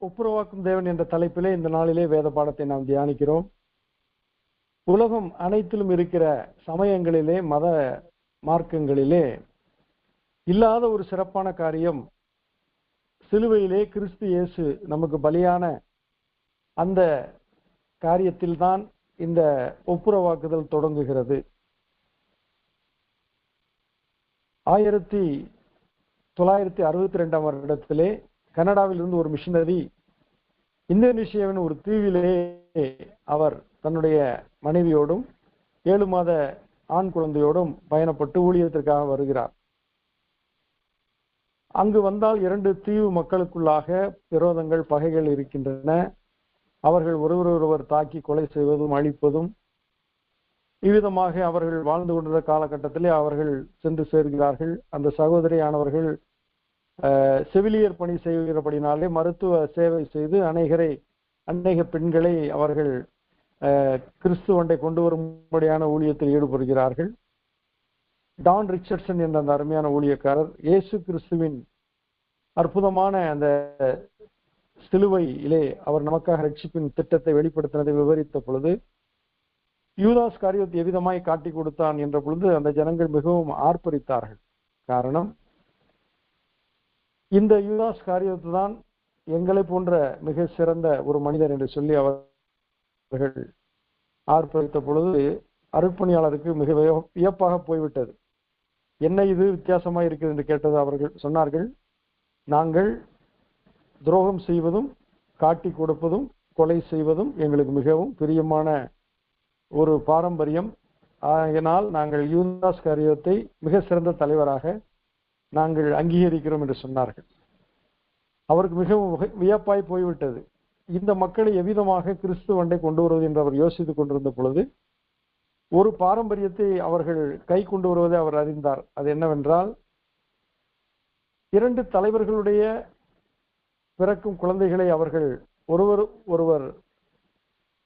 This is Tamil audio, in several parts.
ஒப்புரவாக்கும் தேவன் என்ற தலைப்பிலே இந்த நாளிலே வேத பாடத்தை நாம் தியானிக்கிறோம். உலகம் அனைத்திலும் இருக்கிற சமயங்களிலே, மத மார்க்கங்களிலே இல்லாத ஒரு சிறப்பான காரியம், சிலுவையிலே கிறிஸ்து இயேசு நமக்கு பலியான அந்த காரியத்தில்தான் இந்த ஒப்புரவாக்குதல் தொடங்குகிறது. 1962 வருடத்திலே கனடாவில் இருந்து ஒரு மிஷனரி இந்தோனேசியாவின் ஒரு தீவிலே அவர் தன்னுடைய மனைவியோடும் 7 மாத ஆண் குழந்தையோடும் பயணப்பட்டு ஊழியத்திற்காக வருகிறார். அங்கு வந்தால் 2 தீவு மக்களுக்குள்ளாக விரோதங்கள், பகைகள் இருக்கின்றன. அவர்கள் ஒருவர் தாக்கி கொலை செய்வதும் அழிப்பதும், இவ்விதமாக அவர்கள் வாழ்ந்து கொண்டிருந்த காலகட்டத்திலே அவர்கள் சென்று சேர்கிறார்கள். அந்த சகோதரியானவர்கள் செவிலியர் பணி செய்கிறபடினாலே மருத்துவ சேவை செய்து அநேக பெண்களை அவர்கள் கிறிஸ்துவண்டை கொண்டு வரும்படியான ஊழியத்தில் ஈடுபடுகிறார்கள். டான் ரிச்சர்ட்சன் என்ற அந்த அருமையான ஊழியக்காரர் இயேசு கிறிஸ்துவின் அற்புதமான அந்த சிலுவையிலே அவர் நமக்காக ரட்சிப்பின் திட்டத்தை வெளிப்படுத்தினதை விவரித்த பொழுது, யூதாஸ் காரியத்தை எவ்விதமாய் காட்டி கொடுத்தான் என்ற பொழுது அந்த ஜனங்கள் மிகவும் ஆர்ப்பரித்தார்கள். காரணம், இந்த யூதாஸ் காரியத்தை தான் எங்களை போன்ற மிக சிறந்த ஒரு மனிதர் என்று சொல்லி அவர்கள் ஆர்ப்பரித்த பொழுது அருட்பணியாளருக்கு மிக வியப்பாக போய்விட்டது. என்ன இது வித்தியாசமாக இருக்கிறது என்று கேட்டது. அவர்கள் சொன்னார்கள், நாங்கள் துரோகம் செய்வதும், காட்டி கொடுப்பதும், கொலை செய்வதும் எங்களுக்கு மிகவும் பிரியமான ஒரு பாரம்பரியம். அதனால் நாங்கள் யூதாஸ் காரியத்தை மிக சிறந்த தலைவராக நாங்கள் அங்கீகரிக்கிறோம் என்று சொன்னார்கள். அவருக்கு மிகவும் வியப்பாய் போய்விட்டது. இந்த மக்களை எவ்விதமாக கிறிஸ்துவண்டை கொண்டு வருவது என்று அவர் யோசித்துக் கொண்டிருந்த பொழுது ஒரு பாரம்பரியத்தை அவர்கள் கை கொண்டு வருவதை அவர் அறிந்தார். அது என்னவென்றால், 2 தலைவர்களுடைய பிறக்கும் குழந்தைகளை அவர்கள் ஒருவர்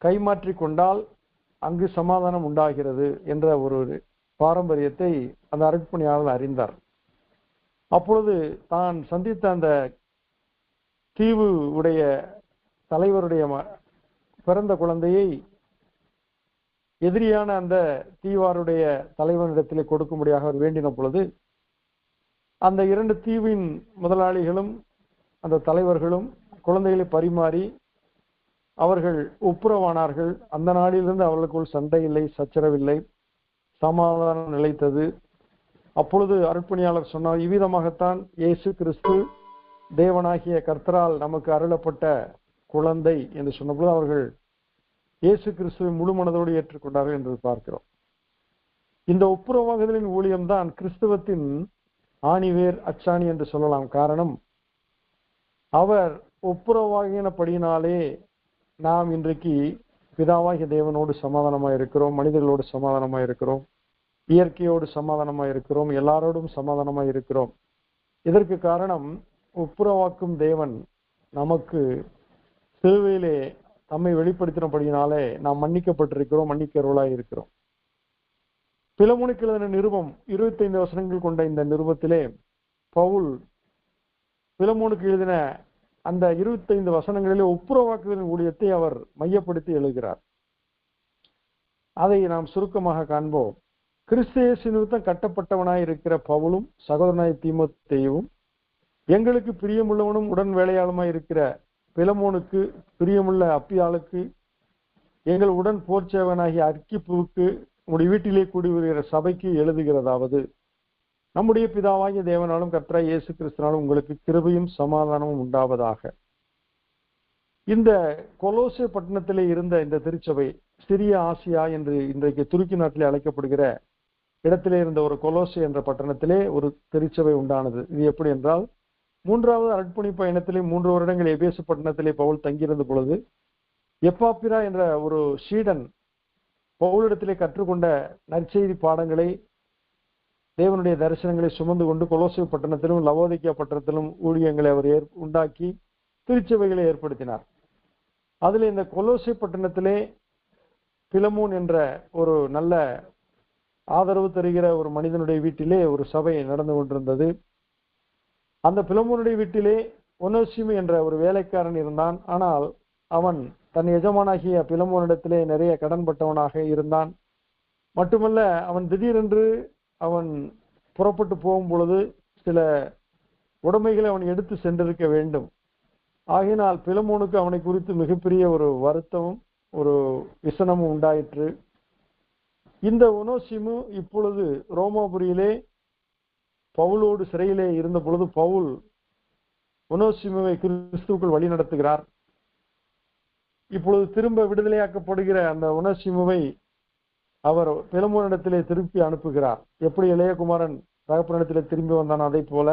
கைமாற்றி கொண்டால் அங்கு சமாதானம் உண்டாகிறது என்ற ஒரு பாரம்பரியத்தை அந்த அருட்பணியாளர் அறிந்தார். அப்பொழுது தான் சந்தித்த அந்த தீவு உடைய தலைவருடைய பிறந்த குழந்தையை எதிரியான அந்த தீவாருடைய தலைவனிடத்திலே கொடுக்கும்படியாக அவர் வேண்டின பொழுது, அந்த 2 தீவின் முதலாளிகளும் அந்த தலைவர்களும் குழந்தைகளை பரிமாறி அவர்கள் ஒப்புரவானார்கள். அந்த நாளிலிருந்து அவர்களுக்குள் சண்டை இல்லை, சச்சரவில்லை, சமாதானம் நிலைத்தது. அப்பொழுது அருட்பணியாளர் சொன்னார், இவ்விதமாகத்தான் இயேசு கிறிஸ்து தேவனாகிய கர்த்தரால் நமக்கு அருளப்பட்ட குழந்தை என்று சொன்னபோது அவர்கள் இயேசு கிறிஸ்துவை முழு மனதோடு ஏற்றுக்கொண்டார்கள் என்று பார்க்கிறோம். இந்த ஒப்புரவாகுதலின் ஊழியம்தான் கிறிஸ்துவத்தின் ஆணிவேர், அச்சாணி என்று சொல்லலாம். காரணம், அவர் ஒப்புரவாகினபடியினாலே நாம் இன்றைக்கு பிதாவாகிய தேவனோடு சமாதானமாய் இருக்கிறோம், மனிதர்களோடு சமாதானமாய் இருக்கிறோம், இயற்கையோடு சமாதானமாய் இருக்கிறோம், எல்லாரோடும் சமாதானமாய் இருக்கிறோம். இதற்கு காரணம், ஒப்புரவாக்கும் தேவன் நமக்கு சிலுவையிலே தம்மை வெளிப்படுத்தினபடியினாலே நாம் மன்னிக்கப்பட்டிருக்கிறோம், மன்னிக்கிறவர்களாய் இருக்கிறோம். பிலமோனுக்கு எழுதின நிருபம் 25 வசனங்கள் கொண்ட இந்த நிருபத்திலே பவுல் பிலமோனுக்கு எழுதின அந்த 25 வசனங்களிலே ஒப்புரவாக்குதலின் ஊழியத்தை அவர் மையப்படுத்தி எழுதுகிறார். அதை நாம் சுருக்கமாக காண்போம். கிறிஸ்து இயேசு நிமித்தம் கட்டப்பட்டவனாய் இருக்கிற பவுலும் சகோதரனாய் தீமோத்தேயுவும் எங்களுக்கு பிரியமுள்ளவனும் உடன் வேலையாளுமாய் இருக்கிற பிலமோனுக்கு, பிரியமுள்ள அப்பியாளுக்கு, எங்கள் உடன் போர்ச்சேவனாகிய அர்க்கிப்புவுக்கு, உங்களுடைய வீட்டிலே கூடி வருகிற சபைக்கு எழுதுகிறதாவது, நம்முடைய பிதாவாகிய தேவனாலும் கர்த்தராகிய இயேசு கிறிஸ்துவினாலும் உங்களுக்கு கிருபையும் சமாதானமும் உண்டாவதாக. இந்த கொலோசே பட்டணத்திலே இருந்த இந்த திருச்சபை, சிறிய ஆசியா என்று இன்றைக்கு துருக்கி நாட்டிலே அழைக்கப்படுகிற இடத்திலே இருந்த ஒரு கொலோசே என்ற பட்டணத்திலே ஒரு திருச்சபை உண்டானது. இது எப்படி என்றால், 3வது அர்ப்பணி பயணத்திலே 3 வருடங்கள் எபேசு பட்டணத்திலே பவுல் தங்கியிருந்த பொழுது எப்பாப்பிரா என்ற ஒரு சீடன் பவுலிடத்திலே கற்றுக்கொண்ட நற்செய்தி பாடங்களை, தேவனுடைய தரிசனங்களை சுமந்து கொண்டு கொலோசே பட்டணத்திலும் லவோதிக்கா பட்டணத்திலும் ஊழியங்களை அவர் உண்டாக்கி திருச்சபைகளை ஏற்படுத்தினார். அதில் இந்த கொலோசே பட்டணத்திலே பிலமோன் என்ற ஒரு நல்ல ஆதரவு தருகிற ஒரு மனிதனுடைய வீட்டிலே ஒரு சபை நடந்து கொண்டிருந்தது. அந்த பிலமோனுடைய வீட்டிலே ஒனோசிமு என்ற ஒரு வேலைக்காரன் இருந்தான். ஆனால் அவன் தன் எஜமானாகிய பிலமோனிடத்திலே நிறைய கடன்பட்டவனாக இருந்தான். மட்டுமல்ல, அவன் திடீரென்று அவன் புறப்பட்டு போகும் பொழுது சில உடைமைகளை அவன் எடுத்து சென்றிருக்க வேண்டும். ஆகினால் பிலமோனுக்கு அவனை குறித்து மிகப்பெரிய ஒரு வருத்தமும் ஒரு விசனமும் உண்டாயிற்று. இந்த ஒனோசிமு இப்பொழுது ரோமாபுரியிலே பவுலோடு சிறையிலே இருந்த பொழுது பவுல் ஒனோசிமுவை கிறிஸ்துவுக்குள் வழி நடத்துகிறார். இப்பொழுது திரும்ப விடுதலையாக்கப்படுகிற அந்த ஒனோசிமுவை அவர் பிலமோனிடத்திலே திருப்பி அனுப்புகிறார். எப்படி இளையகுமாரன் தகப்பனிடத்திலே திரும்பி வந்தான், அதை போல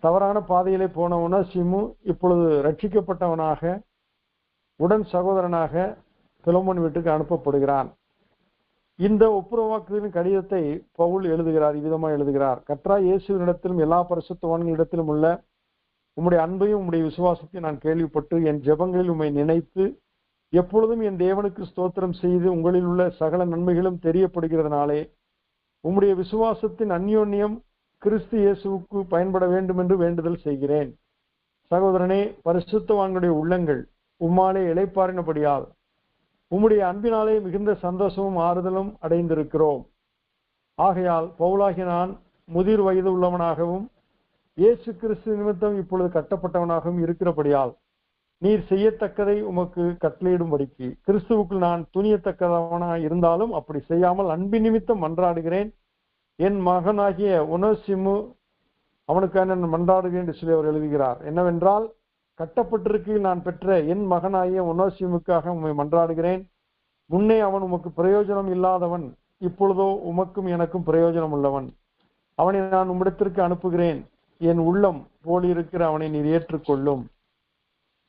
தவறான பாதையிலே போன ஒனோசிமு இப்பொழுது ரட்சிக்கப்பட்டவனாக உடன் சகோதரனாக பிலமோன் வீட்டுக்கு அனுப்பப்படுகிறான். இந்த ஒப்புரவாக்குதலின் கடிதத்தை பவுல் எழுதுகிறார். இவ்விதமாக எழுதுகிறார்: கர்த்தராகிய இயேசுவினிடத்திலும் எல்லா பரிசுத்தவான்களிடத்திலும் உள்ள உம்முடைய அன்பையும் உம்முடைய விசுவாசத்தையும் நான் கேள்விப்பட்டு என் ஜெபங்களில் உம்மை நினைத்து எப்பொழுதும் என் தேவனுக்கு ஸ்தோத்திரம் செய்து உங்களில் உள்ள சகல நன்மைகளும் தெரியப்படுகிறதுனாலே உம்முடைய விசுவாசத்தின் அந்யோன்யம் கிறிஸ்து இயேசுவுக்கு பயன்பட வேண்டும் என்று வேண்டுதல் செய்கிறேன். சகோதரனே, பரிசுத்தவான்களுடைய உள்ளங்கள் உம்மாலே இளைப்பாறினபடியால் உம்முடைய அன்பினாலே மிகுந்த சந்தோஷமும் ஆறுதலும் அடைந்திருக்கிறோம். ஆகையால் பவுலாகிய நான் முதிர் வயது உள்ளவனாகவும் இயேசு கிறிஸ்து நிமித்தம் இப்பொழுது கட்டப்பட்டவனாகவும் இருக்கிறபடியால் நீர் செய்யத்தக்கதை உமக்கு கட்டளையிடும்படிக்கு கிறிஸ்துவுக்குள் நான் துணியத்தக்கதவனாக இருந்தாலும் அப்படி செய்யாமல் அன்பின் நிமித்தம் மன்றாடுகிறேன். என் மகனாகிய ஒனோசிமு அவனுக்காக நான் மன்றாடுகிறேன் என்று சொல்லி அவர் எழுதுகிறார். என்னவென்றால், கட்டப்பட்டிருக்கையில் நான் பெற்ற என் மகனாகிய ஒனோசிமுக்காக உம்மை மன்றாடுகிறேன். முன்னே அவன் உமக்கு பிரயோஜனம் இல்லாதவன், இப்பொழுதோ உமக்கும் எனக்கும் பிரயோஜனம் உள்ளவன். அவனை நான் உம்மிடத்திற்கு அனுப்புகிறேன். என் உள்ளம் போலிருக்கிற அவனை நீர் ஏற்றுக்கொள்ளும்.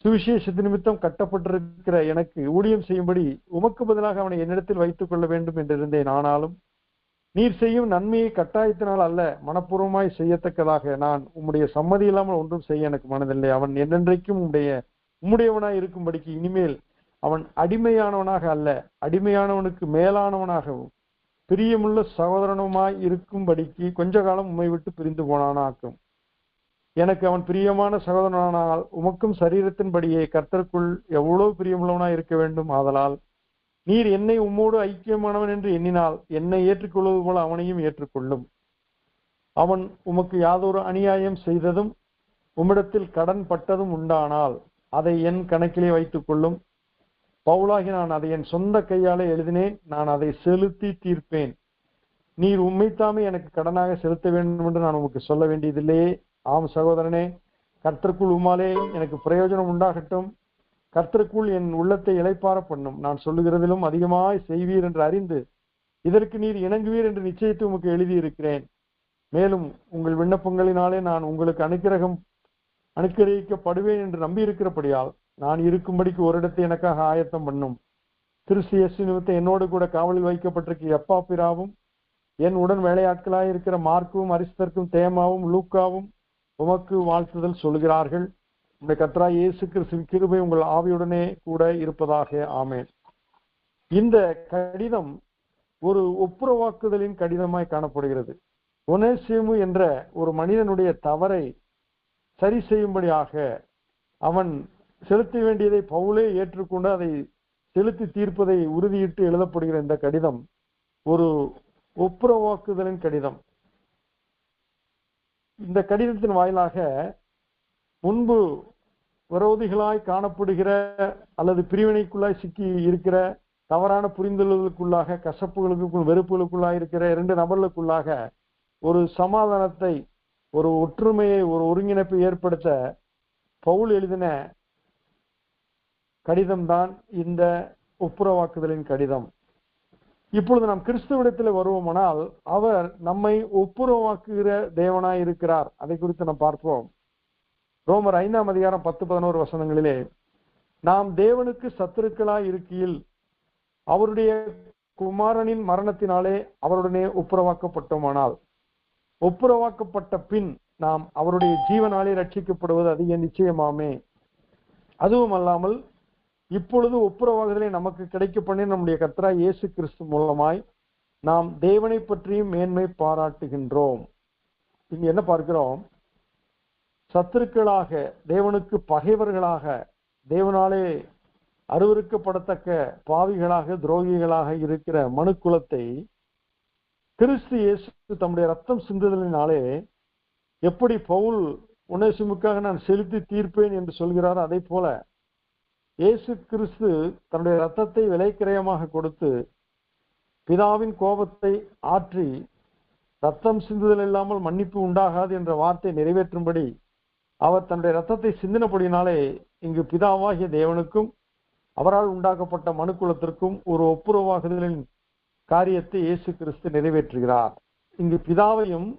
சுவிசேஷத்து நிமித்தம் கட்டப்பட்டிருக்கிற எனக்கு ஊழியம் செய்யும்படி உமக்கு பதிலாக அவனை என்னிடத்தில் வைத்துக் கொள்ள வேண்டும் என்றிருந்தேன். ஆனாலும் நீர் செய்யும் நன்மையை கட்டாயத்தினால் அல்ல, மனப்பூர்வமாய் செய்யத்தக்கதாக நான் உம்முடைய சம்மதி இல்லாமல் ஒன்றும் செய்ய எனக்கு மனதில்லை. அவன் என்னென்றைக்கும் உம்முடையவனாய் இருக்கும்படிக்கு இனிமேல் அவன் அடிமையானவனாக அல்ல, அடிமையானவனுக்கு மேலானவனாகவும் பிரியமுள்ள சகோதரனுமாய் இருக்கும்படிக்கு கொஞ்ச காலம் உம்மை விட்டு பிரிந்து போனானாக்கும். எனக்கு அவன் பிரியமான சகோதரனானால் உமக்கும் சரீரத்தின்படியே கர்த்தருக்குள் எவ்வளவு பிரியமுள்ளவனாய் இருக்க வேண்டும். ஆதலால் நீர் என்னை உம்மோடு ஐக்கியமானவன் என்று எண்ணினால் என்னை ஏற்றுக்கொள்வது போல அவனையும் ஏற்றுக்கொள்ளும். அவன் உமக்கு யாதொரு அநியாயம் செய்ததும் உம்மிடத்தில் கடன் பட்டதும் உண்டானால் அதை என் கணக்கிலே வைத்துக் கொள்ளும். பவுலாகி நான் அதை என் சொந்த கையாலே எழுதினேன், நான் அதை செலுத்தி தீர்ப்பேன். நீர் உம்மைத்தாமே எனக்கு கடனாக செலுத்த வேண்டும் என்று நான் உமக்கு சொல்ல வேண்டியதில்லையே. ஆம் சகோதரனே, கர்த்தருக்குள் உம்மாலே எனக்கு பிரயோஜனம் உண்டாகட்டும். கர்த்தருக்குள் என் உள்ளத்தை இளைப்பார பண்ணும். நான் சொல்லுகிறதிலும் அதிகமாய் செய்வீர் என்று அறிந்து இதற்கு நீர் இணங்குவீர் என்று நிச்சயித்து உமக்கு எழுதியிருக்கிறேன். மேலும் உங்கள் விண்ணப்பங்களினாலே நான் உங்களுக்கு அனுக்கிரகிக்கப்படுவேன் என்று நம்பியிருக்கிறபடியால் நான் இருக்கும்படிக்கு ஒரு இடத்தை எனக்காக ஆயத்தம் பண்ணும். கிறிஸ்து இயேசு நிமித்தம் என்னோடு கூட காவலில் வைக்கப்பட்டிருக்க எப்பாப்பிராவும் என் உடன் வேலையாட்களாய் இருக்கிற மார்க்கும் அரிஸ்தர்க்கும் தேமாவும் லூக்காவும் உமக்கு வாழ்த்துதல் சொல்கிறார்கள். உடைய கர்த்தராகிய இயேசு கிறிஸ்துவின் கிருபை உங்கள் ஆவியுடனே கூட இருப்பதாக. ஆமென். இந்த கடிதம் ஒரு ஒப்புரவாக்குதலின் கடிதமாய் காணப்படுகிறது. ஒனேசிமு என்ற ஒரு மனிதனுடைய தவறை சரி செய்யும்படியாக அவன் செலுத்த வேண்டியதை பவுலே ஏற்றுக்கொண்டு அதை செலுத்தி தீர்ப்பதை உறுதியிட்டு எழுதப்படுகிற இந்த கடிதம் ஒரு ஒப்புரவாக்குதலின் கடிதம். இந்த கடிதத்தின் வாயிலாக முன்பு விரோதிகளாய் காணப்படுகிற அல்லது பிரிவினைக்குள்ளாய் சிக்கி இருக்கிற தவறான புரிந்துள்ளதுக்குள்ளாக கசப்புகளுக்கும் வெறுப்புகளுக்குள்ளாக இருக்கிற இரண்டு நபர்களுக்குள்ளாக ஒரு சமாதானத்தை, ஒரு ஒற்றுமையை, ஒரு ஒருங்கிணைப்பை ஏற்படுத்த பவுல் எழுதின கடிதம்தான் இந்த ஒப்புரவாக்குதலின் கடிதம். இப்பொழுது நாம் கிறிஸ்துவிடத்தில் வருவோமானால் அவர் நம்மை ஒப்புரவாக்குகிற தேவனாய் இருக்கிறார். அதை குறித்து நாம் பார்ப்போம். ரோமர் 5ஆம் அதிகாரம் 10-11 வசனங்களிலே, நாம் தேவனுக்கு சத்துருக்களாய் இருக்கையில் அவருடைய குமாரனின் மரணத்தினாலே அவருடனே ஒப்புரவாக்கப்பட்டோமானால் ஒப்புரவாக்கப்பட்ட பின் நாம் அவருடைய ஜீவனாலே ரட்சிக்கப்படுவது அதிக நிச்சயமாமே. அதுவும் அல்லாமல் இப்பொழுது ஒப்புரவாகுதலை நமக்கு கிடைக்க பண்ணி நம்முடைய கர்த்தராகிய இயேசு கிறிஸ்து மூலமாய் நாம் தேவனை பற்றியும் மேன்மை பாராட்டுகின்றோம். இங்க என்ன பார்க்கிறோம்? சத்துருக்களாக, தேவனுக்கு பகைவர்களாக, தேவனாலே அருவருக்கப்படத்தக்க பாவிகளாக, துரோகிகளாக இருக்கிற மனுக்குலத்தை கிறிஸ்து இயேசு தம்முடைய ரத்தம் சிந்துதலினாலே எப்படி பவுல் உன்னேசிமுக்காக நான் செலுத்தி தீர்ப்பேன் என்று சொல்கிறார், அதே போல இயேசு கிறிஸ்து தன்னுடைய ரத்தத்தை விலைக்கிரயமாக கொடுத்து பிதாவின் கோபத்தை ஆற்றி ரத்தம் சிந்துதல் இல்லாமல் மன்னிப்பு உண்டாகாது என்ற வார்த்தை நிறைவேற்றும்படி அவர் தன்னுடைய ரத்தத்தை சிந்தினபடினாலே இங்கு பிதாவாகிய தேவனுக்கும் அவரால் உண்டாக்கப்பட்ட மனுக்குலத்திற்கும் ஒரு ஒப்புரவாகுதலின் காரியத்தை இயேசு கிறிஸ்து நிறைவேற்றுகிறார். இங்கு பிதாவையும்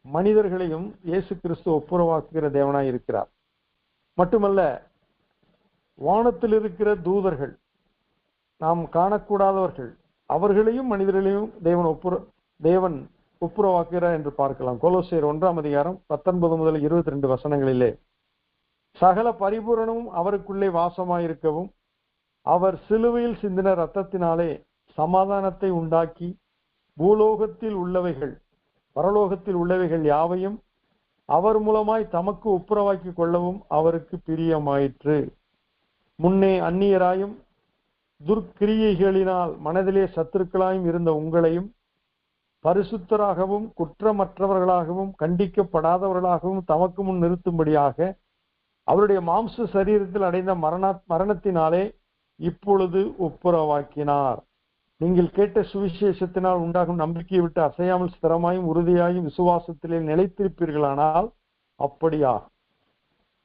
மனிதர்களையும் இயேசு கிறிஸ்து ஒப்புரவாக்குகிற தேவனாய் இருக்கிறார். மட்டுமல்ல, வானத்தில் இருக்கிற தூதர்கள், நாம் காணக்கூடாதவர்கள், அவர்களையும் மனிதர்களையும் தேவன் ஒப்புரவாக்குகிறார் என்று பார்க்கலாம். கொலோசியர் 1:19 முதல் 22 வசனங்களிலே சகல பரிபூரணமும் அவருக்குள்ளே வாசமாயிருக்கவும் அவர் சிலுவையில் சிந்தின ரத்தத்தினாலே சமாதானத்தை உண்டாக்கி பூலோகத்தில் உள்ளவைகள் பரலோகத்தில் உள்ளவைகள் யாவையும் அவர் மூலமாய் தமக்கு ஒப்புரவாக்கி கொள்ளவும் அவருக்கு பிரியமாயிற்று. முன்னே அந்நியராயும் துர்க்கிரியைகளினால் மனதிலே சத்துருக்களாயும் இருந்த உங்களையும் பரிசுத்தராகவும் குற்றமற்றவர்களாகவும் கண்டிக்கப்படாதவர்களாகவும் தமக்கு முன் நிறுத்தும்படியாக அவருடைய மாம்ச சரீரத்தில் அடைந்த மரணத்தினாலே இப்பொழுது ஒப்புரவாக்கினார். நீங்கள் கேட்ட சுவிசேஷத்தினால் உண்டாகும் நம்பிக்கையை விட்டு அசையாமல் ஸ்திரமாயும் உறுதியாயும் விசுவாசத்திலே நிலைத்திருப்பீர்களானால் அப்படியா.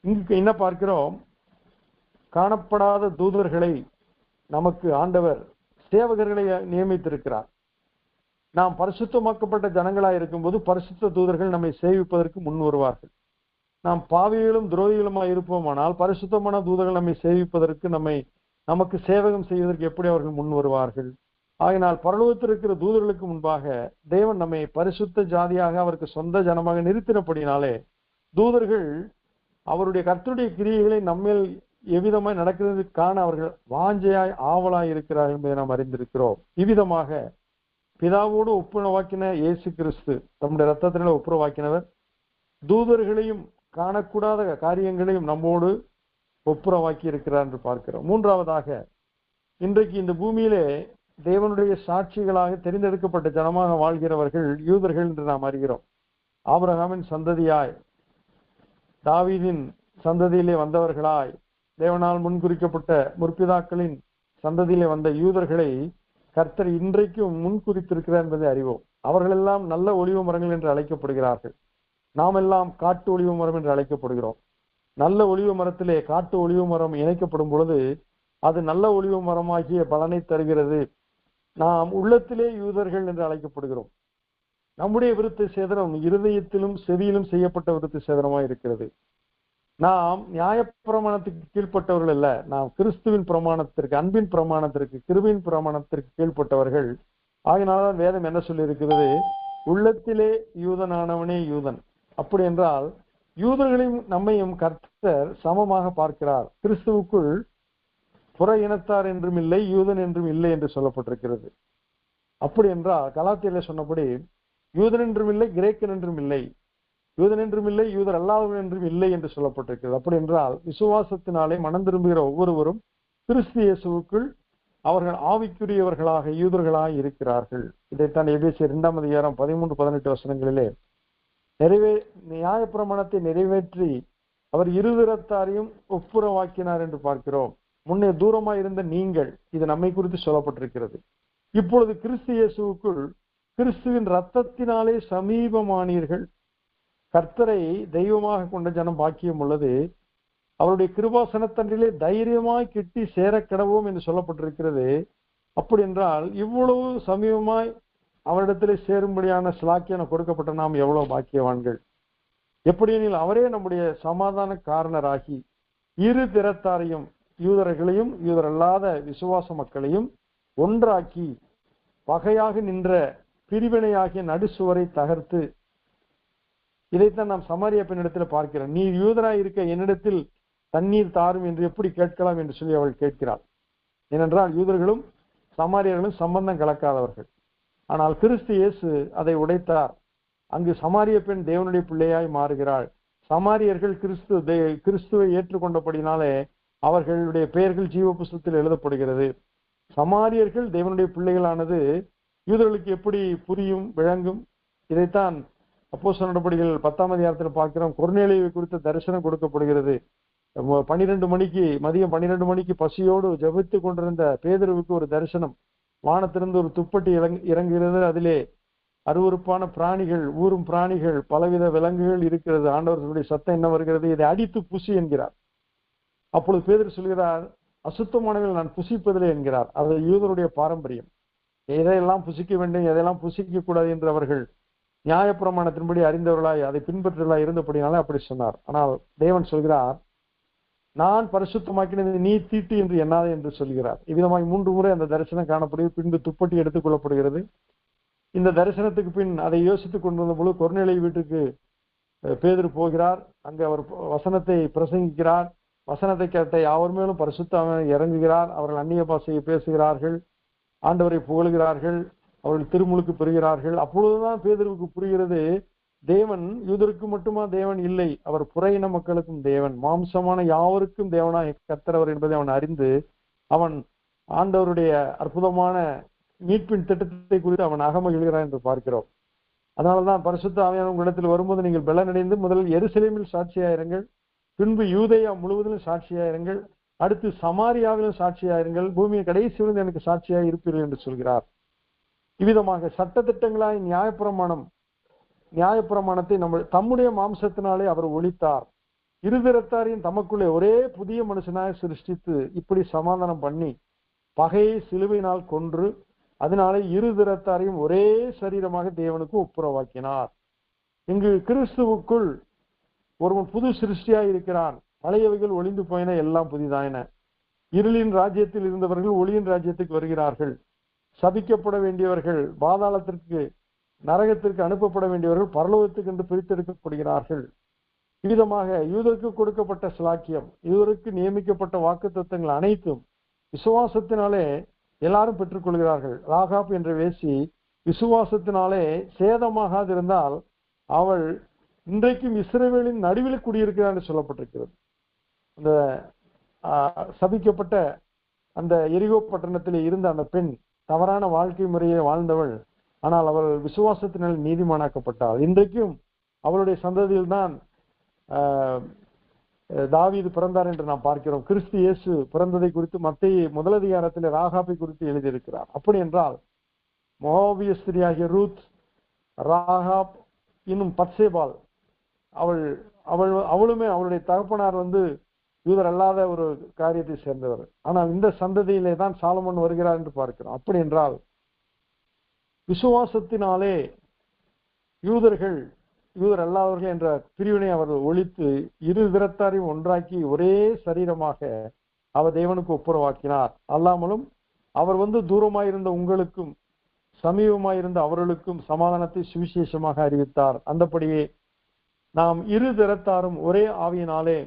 இங்கு என்ன பார்க்கிறோம்? காணப்படாத தூதர்களை நமக்கு ஆண்டவர் சேவகர்களை நியமித்திருக்கிறார். நாம் பரிசுத்தமாக்கப்பட்ட ஜனங்களாய் இருக்கும்போது பரிசுத்த தூதர்கள் நம்மை சேவிப்பதற்கு முன் வருவார்கள். நாம் பாவிகளும் துரோகிகளுமாய் இருப்போமானால் பரிசுத்தமான தூதர்கள் நம்மை சேவிப்பதற்கு நமக்கு சேவகம் செய்வதற்கு எப்படி அவர்கள் முன் வருவார்கள்? ஆகினால் பரலோகத்தில் இருக்கிற தூதர்களுக்கு முன்பாக தேவன் நம்மை பரிசுத்த ஜாதியாக அவருக்கு சொந்த ஜனமாக நிறுத்தினபடினாலே தூதர்கள் அவருடைய கர்த்தருடைய கிரியைகளை நம்மேல் எவ்விதமாய் நடக்கிறது காண அவர்கள் வாஞ்சையாய் ஆவலாய் இருக்கிறார்கள் என்பதை நாம் அறிந்திருக்கிறோம். இவ்விதமாக பிதாவோடு ஒப்புரவாக்கின இயேசு கிறிஸ்து தம்முடைய ரத்தத்தினால ஒப்புரவாக்கினவர் தூதர்களையும் காணக்கூடாத காரியங்களையும் நம்மோடு ஒப்புரவாக்கி இருக்கிறார் என்று பார்க்கிறோம். மூன்றாவதாக, இன்றைக்கு இந்த பூமியிலே தேவனுடைய சாட்சிகளாக தெரிந்தெடுக்கப்பட்ட ஜனமாக வாழ்கிறவர்கள் யூதர்கள் என்று நாம் அறிகிறோம். ஆபிரகாமின் சந்ததியாய் தாவீதின் சந்ததியிலே வந்தவர்களாய் தேவனால் முன்குறிக்கப்பட்ட முற்பிதாக்களின் சந்ததியிலே வந்த யூதர்களை கர்த்தர் இன்றைக்கும் முன்குறித்திருக்கிறார் என்பதை அறிவோம். அவர்களெல்லாம் நல்ல ஒலிவ மரங்கள் என்று அழைக்கப்படுகிறார்கள். நாம் எல்லாம் காட்டு ஒலிவ மரம் என்று அழைக்கப்படுகிறோம். நல்ல ஒலிவ மரத்திலே காட்டு ஒலிவ மரம் இணைக்கப்படும் பொழுது அது நல்ல ஒலிவ மரமாகிய பலனை தருகிறது. நாம் உள்ளத்திலே யூதர்கள் என்று அழைக்கப்படுகிறோம். நம்முடைய விருத்த சேதனம் இருதயத்திலும் செவியிலும் செய்யப்பட்ட விருத்த சேதனமாய் இருக்கிறது. நாம் நியாயப்பிரமாணத்துக்கு கீழ்ப்பட்டவர்கள் அல்ல, நாம் கிறிஸ்துவின் பிரமாணத்திற்கு, அன்பின் பிரமாணத்திற்கு, கிருபையின் பிரமாணத்திற்கு கீழ்ப்பட்டவர்கள். ஆகினால்தான் வேதம் என்ன சொல்லி இருக்கிறது? உள்ளத்திலே யூதனானவனே யூதன். அப்படி என்றால் யூதர்களையும் நம்மையும் கர்த்தர் சமமாக பார்க்கிறார். கிறிஸ்துவுக்குள் புற இனத்தார் என்றும் இல்லை, யூதன் என்றும் இல்லை என்று சொல்லப்பட்டிருக்கிறது. அப்படி என்றால் கலாத்தியிலே சொன்னபடி யூதன் என்றும் இல்லை, கிரேக்கன் என்றும் இல்லை, யூதன் என்றும் இல்லை, யூதர் அல்லாதவன் என்றும் இல்லை என்று சொல்லப்பட்டிருக்கிறது. அப்படி என்றால் விசுவாசத்தினாலே மனம் திரும்புகிற ஒவ்வொருவரும் கிறிஸ்து இயேசுவுக்குள் அவர்கள் ஆவிக்குரியவர்களாக யூதர்களாக இருக்கிறார்கள். இதைத்தான் எபேசியர் 2:13-18 வசனங்களிலே நியாயப்பிரமாணத்தை நிறைவேற்றி அவர் இருதரத்தாரையும் ஒப்புரவாக்கினார் என்று பார்க்கிறோம். முன்னே தூரமாய் இருந்த நீங்கள், இது நம்மை குறித்து சொல்லப்பட்டிருக்கிறது. இப்பொழுது கிறிஸ்து இயேசுவுக்குள் கிறிஸ்துவின் ரத்தத்தினாலே சமீபமானீர்கள். கர்த்தரை தெய்வமாக கொண்ட ஜனம் பாக்கியம் உள்ளது. அவருடைய கிருபாசனத்தன்றிலே தைரியமாய் கிட்டி சேர கிடவோம் என்று சொல்லப்பட்டிருக்கிறது. அப்படி என்றால் இவ்வளவு சமீபமாய் அவரிடத்திலே சேரும்படியான சிலாக்கியம் கொடுக்கப்பட்ட நாம் எவ்வளவு பாக்கியவான்கள்! எப்படியெனில் அவரே நம்முடைய சமாதான காரணராகி இரு திறத்தாரையும், யூதர்களையும் யூதர் அல்லாத விசுவாச மக்களையும் ஒன்றாக்கி பகையாக நின்ற பிரிவினையாகிய நடுசுவரை தகர்த்து, இதைத்தான் நாம் சமாரிய பெண்ணிடத்தில் பார்க்கிறோம். நீ யூதனாய் இருக்க என்னிடத்தில் தண்ணீர் தாரும் என்று எப்படி கேட்கலாம் என்று சொல்லி அவள் கேட்கிறாள். ஏனென்றால் யூதர்களும் சமாரியர்களும் சம்பந்தம் கலக்காதவர்கள். ஆனால் கிறிஸ்து இயேசு அதை உடைத்தார். அங்கு சமாரிய பெண் தேவனுடைய பிள்ளையாய் மாறுகிறாள். சமாரியர்கள் கிறிஸ்துவை ஏற்றுக்கொண்டபடினாலே அவர்களுடைய பெயர்கள் ஜீவ புஸ்தகத்தில் எழுதப்படுகிறது. சமாரியர்கள் தேவனுடைய பிள்ளைகளானது யூதர்களுக்கு எப்படி புரியும், விளங்கும்? இதைத்தான் அப்போஸ்தலர் நடபடிகள் 10ஆம் அதிகாரத்தில் பார்க்கிறோம். கொர்நேலியுவை குறித்த தரிசனம் கொடுக்கப்படுகிறது. 12 மணிக்கு, மதியம் 12 மணிக்கு பசியோடு ஜெபித்து கொண்டிருந்த பேதுருவுக்கு ஒரு தரிசனம். வானத்திலிருந்து ஒரு துப்பட்டி இறங்குகிறது. அதிலே அருவருப்பான பிராணிகள், ஊரும் பிராணிகள், பலவித விலங்குகள் இருக்கிறது. ஆண்டவர்களுடைய சத்தம் என்ன வருகிறது? இதை அடித்து புசி என்கிறார். அப்பொழுது பேதுரு சொல்கிறார், அசுத்தமானவர்கள் நான் புசிப்பதில்லை என்கிறார். அது யூதருடைய பாரம்பரியம். எதையெல்லாம் புசிக்க வேண்டும், எதையெல்லாம் புசிக்க கூடாது என்று அவர்கள் நியாயப்பிரமாணத்தின்படி அறிந்தவர்களாய் அதை பின்பற்றவர்களாய் இருந்தபடினாலே அப்படி சொன்னார். ஆனால் தேவன் சொல்கிறார், நான் பரிசுத்தமாக்கினது நீ தீட்டு என்று எண்ணாதே என்று சொல்கிறார். இவ்விதமாய் 3 முறை அந்த தரிசனம் காணப்படுகிறது. பின்பு துப்பட்டி எடுத்துக் கொள்ளப்படுகிறது. இந்த தரிசனத்துக்கு பின் அதை யோசித்துக் கொண்டிருந்த பொழுது கொர்நேலியு வீட்டுக்கு பேதுரு போகிறார். அங்கு அவர் வசனத்தை பிரசங்கிக்கிறார். வசனத்தை கேட்ட யாவர் மேலும் பரிசுத்த ஆவியானவர் இறங்குகிறார். அவர்கள் அந்நிய பாஷையை பேசுகிறார்கள், ஆண்டவரை புகழ்கிறார்கள், அவர்கள் திருமுழுக்கு பெறுகிறார்கள். அப்பொழுதுதான் பேதுருவுக்கு புரிகிறது, தேவன் யூதருக்கு மட்டுமா தேவன் இல்லை, அவர் புற இன மக்களுக்கும் தேவன், மாம்சமான யாவருக்கும் தேவனாய் கர்த்தர் என்பதை அவன் அறிந்து அவன் ஆண்டவருடைய அற்புதமான மீட்பின் திட்டத்தை குறித்து அவன் அகமகிழ்கிறான் என்று பார்க்கிறோம். அதனால்தான் பரிசுத்த ஆவியானவர் உங்களிடத்தில் வரும்போது நீங்கள் பலனடைந்து முதலில் எருசலேமில் சாட்சியாயிருங்கள், பின்பு யூதேயா முழுவதிலும் சாட்சியாயிருங்கள், அடுத்து சமாரியாவிலும் சாட்சியாயிருங்கள், பூமியின் கடைசியிலிருந்து எனக்கு சாட்சியாக இருப்பீர்கள் என்று சொல்கிறார். இவ்விதமாக சட்டத்திட்டங்களாய் நியாயப்பிரமாணத்தை தம்முடைய மாம்சத்தினாலே அவர் ஒழித்தார். இருதிறத்தாரையும் தமக்குள்ளே ஒரே புதிய மனுஷனாக சிருஷ்டித்து இப்படி சமாதானம் பண்ணி பகையை சிலுவையினால் கொன்று அதனாலே இருதிறத்தாரையும் ஒரே சரீரமாக தேவனுக்கு ஒப்புரவாக்கினார். இங்கு கிறிஸ்துவுக்குள் ஒருவன் புது சிருஷ்டியாய் இருக்கிறான். பழையவைகள் ஒளிந்து போயின, எல்லாம் புதிதாயின. இருளின் ராஜ்யத்தில் இருந்தவர்கள் ஒளியின் ராஜ்யத்துக்கு வருகிறார்கள். சபிக்கப்பட வேண்டியவர்கள் பாதாளத்திற்கு, நரகத்திற்கு அனுப்பப்பட வேண்டியவர்கள் பரலோகத்துக்கு என்று பிரித்தெடுக்கப்படுகிறார்கள். விதமாக யூதருக்கு கொடுக்கப்பட்ட சிலாக்கியம், யூதருக்கு நியமிக்கப்பட்ட வாக்குத்தத்தங்கள் அனைத்தும் விசுவாசத்தினாலே எல்லாரும் பெற்றுக்கொள்கிறார்கள். ராகாப் என்ற வேசி விசுவாசத்தினாலே சேதமாகாதிருந்தால் அவள் இன்றைக்கும் இஸ்ரவேலின் நடுவில் குடியிருக்கிறார் என்று சொல்லப்பட்டிருக்கிறது. இந்த சபிக்கப்பட்ட அந்த எரிகோ பட்டணத்தில் இருந்த அந்த பெண் தவறான வாழ்க்கை முறையை வாழ்ந்தவள், ஆனால் அவள் விசுவாசத்தினால் நீதிமானாக்கப்பட்டாள். இன்றைக்கும் அவளுடைய சந்ததியில் தான் தாவீது பிறந்தார் என்று நாம் பார்க்கிறோம். கிறிஸ்து இயேசு பிறந்ததை குறித்து மத்தேயு 1 அதிகாரத்தில் ராகாபை குறித்து எழுதியிருக்கிறார். அப்படி என்றால் மோவாபிய ஸ்திரியாகிய ரூத், ராகாப், இன்னும் பத்சேபாள், அவளுமே அவளுடைய தகப்பனார் யூதர் அல்லாத ஒரு காரியத்தை சேர்ந்தவர். ஆனால் இந்த சந்ததியிலே தான் சாலமோன் வருகிறார் என்று பார்க்கிறோம். அப்படி என்றால் விசுவாசத்தினாலே யூதர் அல்லாதவர்கள் என்ற பிரிவினை அவர்கள் ஒழித்து இரு திறத்தாரையும் ஒன்றாக்கி ஒரே சரீரமாக அவர் தேவனுக்கு ஒப்புரவாக்கினார். அல்லாமலும் அவர் தூரமாயிருந்த உங்களுக்கும் சமீபமாயிருந்த அவர்களுக்கும் சமாதானத்தை சுவிசேஷமாக அறிவித்தார். அந்தபடியே நாம் இரு திறத்தாரும் ஒரே ஆவியினாலே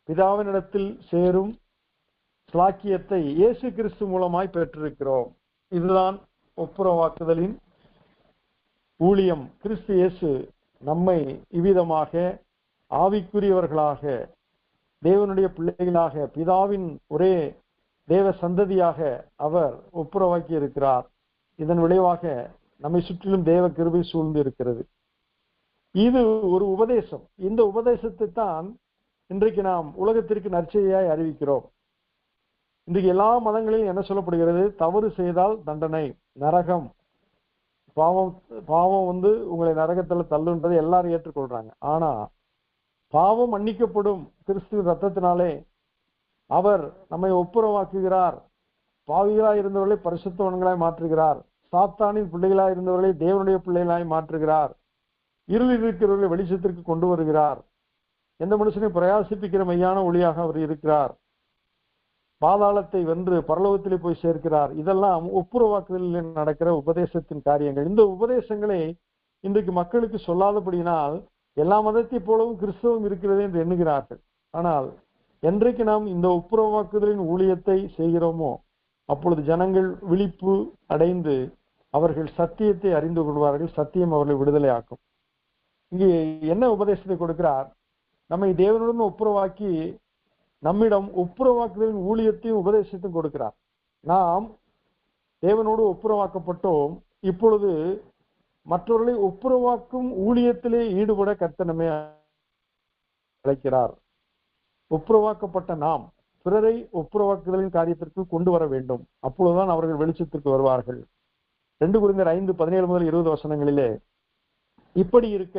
பிதாவினிடத்தில் சேரும் ஸ்லாக்கியத்தை இயேசு கிறிஸ்து மூலமாய் பெற்றிருக்கிறோம். இதுதான் ஒப்புரவாக்குதலின் ஊழியம். கிறிஸ்து இயேசு நம்மை இவ்விதமாக ஆவிக்குரியவர்களாக, தேவனுடைய பிள்ளைகளாக, பிதாவின் ஒரே தேவ சந்ததியாக அவர் ஒப்புரவாக்கி இருக்கிறார். இதன் விளைவாக நம்மை சுற்றிலும் தேவ கிருபை சூழ்ந்து இருக்கிறது. இது ஒரு உபதேசம். இந்த உபதேசத்தை தான் இன்றைக்கு நாம் உலகத்திற்கு நற்செய்தியாய் அறிவிக்கிறோம். இன்றைக்கு எல்லா மதங்களிலும் என்ன சொல்லப்படுகிறது? தவறு செய்தால் தண்டனை, நரகம், பாவம் உங்களை நரகத்துல தள்ளுன்றதை எல்லாரும் ஏற்றுக்கொள்றாங்க. ஆனா பாவம் மன்னிக்கப்படும் கிறிஸ்துவின் ரத்தத்தினாலே. அவர் நம்மை ஒப்புரவாக்குகிறார். பாவிகளாய் இருந்தவர்களை பரிசுத்தவான்களாய் மாற்றுகிறார். சாத்தானின் பிள்ளைகளாய் இருந்தவர்களை தேவனுடைய பிள்ளைகளாய் மாற்றுகிறார். இருளில் இருக்கிறவர்களை வெளிச்சத்திற்கு கொண்டு வருகிறார். எந்த மனுஷனை பிரயாசிப்பிக்கிற மெய்யான ஒளியாக அவர் இருக்கிறார். பாதாளத்தை வென்று பரலோகத்திலே போய் சேர்க்கிறார். இதெல்லாம் ஒப்புரவாக்குதலில் நடக்கிற உபதேசத்தின் காரியங்கள். இந்த உபதேசங்களை இன்றைக்கு மக்களுக்கு சொல்லாதபடியினால் எல்லா மதத்தை போலவும் கிறிஸ்தவம் இருக்கிறது என்று எண்ணுகிறார்கள். ஆனால் என்றைக்கு நாம் இந்த ஒப்புரவாக்குதலின் ஊழியத்தை செய்கிறோமோ அப்பொழுது ஜனங்கள் விழிப்பு அடைந்து அவர்கள் சத்தியத்தை அறிந்து கொள்வார்கள். சத்தியம் அவர்களை விடுதலை ஆக்கும். இங்கே என்ன உபதேசத்தை கொடுக்கிறார்? நம்மை தேவனுடன் ஒப்புரவாக்கி நம்மிடம் ஒப்புரவாக்குதலின் ஊழியத்தையும் உபதேசத்தையும் கொடுக்கிறார். நாம் தேவனோடு ஒப்புரவாக்கப்பட்டோம். இப்பொழுது மற்றவர்களை ஒப்புரவாக்கும் ஊழியத்திலே ஈடுபட கர்த்தர் நம்மை அழைக்கிறார். ஒப்புரவாக்கப்பட்ட நாம் பிறரை ஒப்புரவாக்குதலின் காரியத்திற்கு கொண்டு வர வேண்டும். அப்பொழுதுதான் அவர்கள் வெளிச்சத்திற்கு வருவார்கள். 2 கொரிந்தியர் 5:17 முதல் 20 வசனங்களிலே, இப்படி இருக்க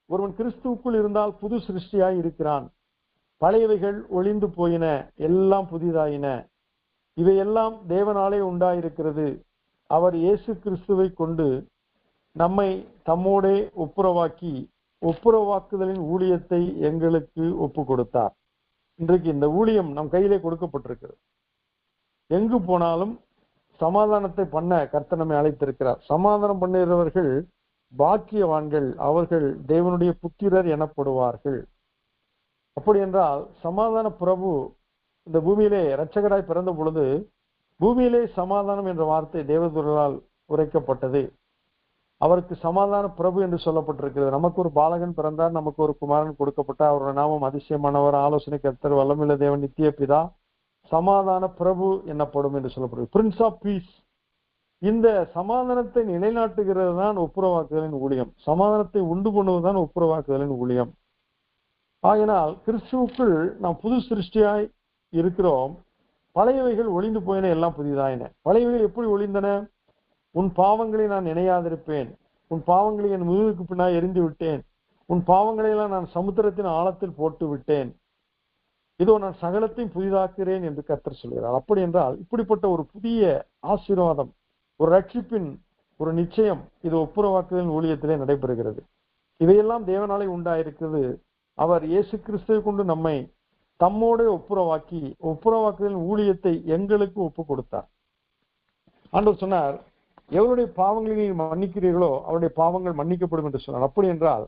ஒருவன் கிறிஸ்துவுக்குள் இருந்தால் புது சிருஷ்டியாய் இருக்கிறான், பழையவைகள் ஒளிந்து போயின, எல்லாம் புதிதாயின. இவையெல்லாம் தேவனாலே உண்டாயிருக்கிறது. அவர் இயேசு கிறிஸ்துவை கொண்டு நம்மை தம்மோடே ஒப்புரவாக்கி ஒப்புரவாக்குதலின் ஊழியத்தை எங்களுக்கு ஒப்பு கொடுத்தார். இன்றைக்கு இந்த ஊழியம் நம் கையிலே கொடுக்கப்பட்டிருக்கிறது. எங்கு போனாலும் சமாதானத்தை பண்ண கர்த்தர் நம்மை அழைத்திருக்கிறார். சமாதானம் பண்ணுகிறவர்கள் பாக்கியவான்கள், அவர்கள் தேவனுடைய புத்திரர் எனப்படுவார்கள். அப்படி என்றால் சமாதான பிரபு இந்த பூமியிலே இரட்சகராய் பிறந்த பொழுது பூமியிலே சமாதானம் என்ற வார்த்தை தேவதூதர்களால் உரைக்கப்பட்டது. அவருக்கு சமாதான பிரபு என்று சொல்லப்பட்டிருக்கிறது. நமக்கு ஒரு பாலகன் பிறந்தார், நமக்கு ஒரு குமாரன் கொடுக்கப்பட்டார். அவருடைய நாமம் அதிசயமானவர், ஆலோசனை கர்த்தர், வல்லமையுள்ள தேவன், நித்திய பிதா, சமாதான பிரபு எனப்படும் என்று சொல்லப்படுகிறது. Prince of peace. இந்த சமாதானத்தை நிலைநாட்டுகிறது தான் ஒப்புரவாக்குதலின் ஊழியம். சமாதானத்தை உண்டு பண்ணுவதுதான் ஒப்புரவாக்குதலின் ஊழியம். ஆகினால் கிறிஸ்துவுக்குள் நாம் புது சிருஷ்டியாய் இருக்கிறோம். பழையவைகள் ஒளிந்து போயின, எல்லாம் புதிதாயின. பழையவைகள் எப்படி ஒளிந்தன? உன் பாவங்களை நான் நினையாதிருப்பேன், உன் பாவங்களை என் முதுகுக்கு பின்னாய் எரிந்து விட்டேன், உன் பாவங்களை எல்லாம் நான் சமுத்திரத்தின் ஆழத்தில் போட்டு விட்டேன், இதோ நான் சகலத்தையும் புதிதாக்குகிறேன் என்று கர்த்தர் சொல்கிறார். அப்படி என்றால் இப்படிப்பட்ட ஒரு புதிய ஆசீர்வாதம், ஒரு ரட்சிப்பின் ஒரு நிச்சயம் இது ஒப்புரவாக்குதலின் ஊழியத்திலே நடைபெறுகிறது. இவையெல்லாம் தேவனாலே உண்டாயிருக்கிறது. அவர் இயேசு கிறிஸ்துவை கொண்டு நம்மை தம்மோட ஒப்புரவாக்கி ஒப்புரவாக்குதலின் ஊழியத்தை எங்களுக்கு ஒப்பு கொடுத்தார். ஆண்டவர் சொன்னார், எவருடைய பாவங்களை நீ மன்னிக்கிறீர்களோ அவருடைய பாவங்கள் மன்னிக்கப்படும் என்று சொன்னார். அப்படி என்றால்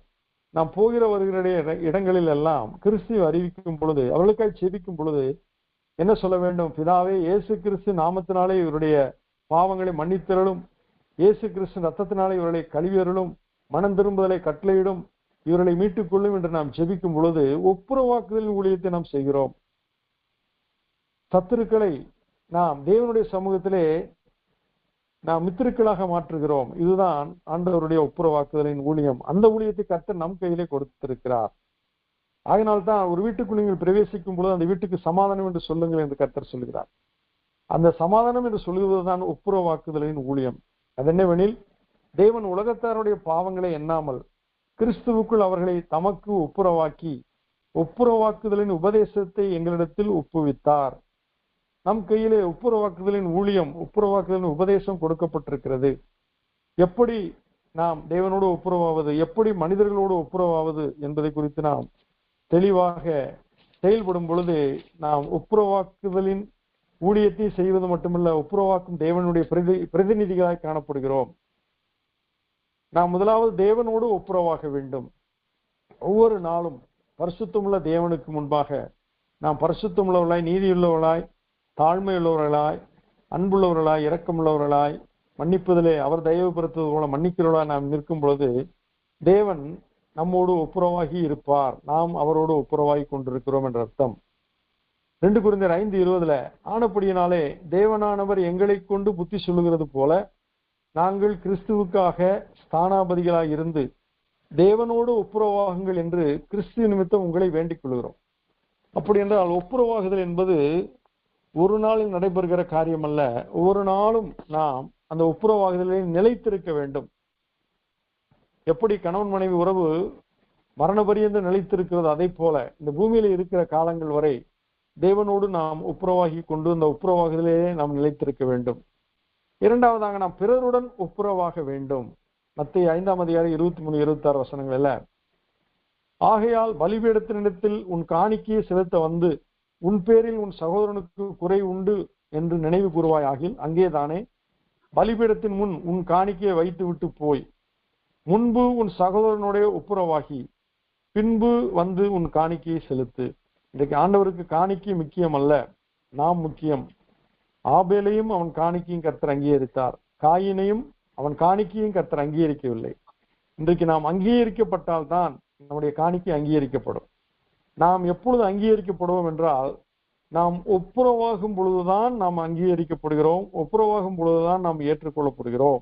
நாம் போகிற வருகிற இடங்களில் எல்லாம் கிறிஸ்துவை அறிவிக்கும் பொழுது, அவர்களுக்காக செபிக்கும் பொழுது என்ன சொல்ல வேண்டும்? பிதாவே, இயேசு கிறிஸ்து நாமத்தினாலே இவருடைய பாவங்களை மன்னித்தருளும், இயேசு கிறிஸ்து ரத்தத்தினாலே இவர்களை கழுவியருளும், மனம் திரும்புதலை கட்டளையிடும், இவர்களை மீட்டுக் கொள்ளும் என்று நாம் ஜெபிக்கும் பொழுது ஒப்புரவாக்குதலின் ஊழியத்தை நாம் செய்கிறோம். சத்துருக்களை நாம் தேவனுடைய சமூகத்திலே நாம் மித்திருக்களாக மாற்றுகிறோம். இதுதான் ஆண்டவருடைய ஒப்புரவாக்குதலின் ஊழியம். அந்த ஊழியத்தை கர்த்தர் நம் கையிலே கொடுத்திருக்கிறார். ஆகினால்தான் ஒரு வீட்டுக்குள் நீங்கள் பிரவேசிக்கும் பொழுது அந்த வீட்டுக்கு சமாதானம் என்று சொல்லுங்கள் என்று கர்த்தர் சொல்கிறார். அந்த சமாதானம் என்று சொல்லுவதுதான் ஒப்புரவாக்குதலின் ஊழியம். அது என்னவெனில், தேவன் உலகத்தாருடைய பாவங்களை எண்ணாமல் கிறிஸ்துவுக்குள் அவர்களை தமக்கு ஒப்புரவாக்கி ஒப்புரவாக்குதலின் உபதேசத்தை எங்களிடத்தில் ஒப்புவித்தார். நம் கையிலே ஒப்புரவாக்குதலின் ஊழியம், ஒப்புரவாக்குதலின் உபதேசம் கொடுக்கப்பட்டிருக்கிறது. எப்படி நாம் தேவனோடு ஒப்புரவாவது, எப்படி மனிதர்களோடு ஒப்புரவாவது என்பதை குறித்து நாம் தெளிவாக செயல்படும் பொழுது நாம் ஒப்புரவாக்குதலின் ஊழியத்தை செய்வது மட்டுமல்ல, ஒப்புரவாக்கும் தேவனுடைய பிரதிநிதிகளாய் காணப்படுகிறோம். நாம் முதலாவது தேவனோடு ஒப்புரவாக வேண்டும். ஒவ்வொரு நாளும் பரிசுத்தமுள்ள தேவனுக்கு முன்பாக நாம் பரிசுத்தமுள்ளவர்களாய், நீதியுள்ளவர்களாய், தாழ்மையுள்ளவர்களாய், அன்புள்ளவர்களாய், இரக்கமுள்ளவர்களாய், மன்னிப்பதிலே அவர் தயவு பெறுத்தது போல மன்னிக்கிறவர்களாய் நாம் நிற்கும் பொழுது தேவன் நம்மோடு ஒப்புரவாகி இருப்பார். நாம் அவரோடு ஒப்புரவாகி கொண்டிருக்கிறோம் என்ற அர்த்தம். 2 கொரிந்தியர் 5:20 ஆனபடியினாலே தேவனானவர் எங்களை கொண்டு புத்தி சொல்லுகிறது போல நாங்கள் கிறிஸ்துவுக்காக ஸ்தானாபதிகளாய் இருந்து தேவனோடு ஒப்புரவாகுங்கள் என்று கிறிஸ்து நிமித்தம் உங்களை வேண்டிக் கொள்கிறோம். அப்படி என்றால் ஒப்புரவாகுதல் என்பது ஒரு நாளில் நடைபெறுகிற காரியம் அல்ல. ஒவ்வொரு நாளும் நாம் அந்த ஒப்புரவாகுதலில் நிலைத்திருக்க வேண்டும். எப்படி கணவன் மனைவி உறவு மரண பரியந்த நிலைத்திருக்கிறது, அதை போல இந்த பூமியில இருக்கிற காலங்கள் வரை தேவனோடு நாம் ஒப்புரவாகி கொண்டு அந்த ஒப்புரவாகுதலிலே நாம் நிலைத்திருக்க வேண்டும். இரண்டாவதாக நாம் பிறருடன் ஒப்புரவாக வேண்டும். மத்தேயு 5:23-26 வசனங்கள்ல, ஆகையால் பலிபீடத்தினிடத்தில் உன் காணிக்கையை செலுத்த வந்து உன் பேரில் உன் சகோதரனுக்கு குறை உண்டு என்று நினைவு கூறுவாயாகில் அங்கேதானே பலிபீடத்தின் முன் உன் காணிக்கையை வைத்து விட்டு போய் முன்பு உன் சகோதரனுடைய ஒப்புரவாகி பின்பு வந்து உன் காணிக்கையை செலுத்து. இன்றைக்கு ஆண்டவருக்கு காணிக்கை முக்கியம் அல்ல, நாம் முக்கியம். ஆபேலையும் அவன் காணிக்கையும் கர்த்தர் அங்கீகரித்தார், காயினையும் அவன் காணிக்கையும் கர்த்தர் அங்கீகரிக்கவில்லை. இன்றைக்கு நாம் அங்கீகரிக்கப்பட்டால்தான் நம்முடைய காணிக்கை அங்கீகரிக்கப்படும். நாம் எப்பொழுது அங்கீகரிக்கப்படுவோம் என்றால், நாம் ஒப்புரவாகும் பொழுதுதான் நாம் அங்கீகரிக்கப்படுகிறோம், ஒப்புரவாகும் பொழுதுதான் நாம் ஏற்றுக்கொள்ளப்படுகிறோம்.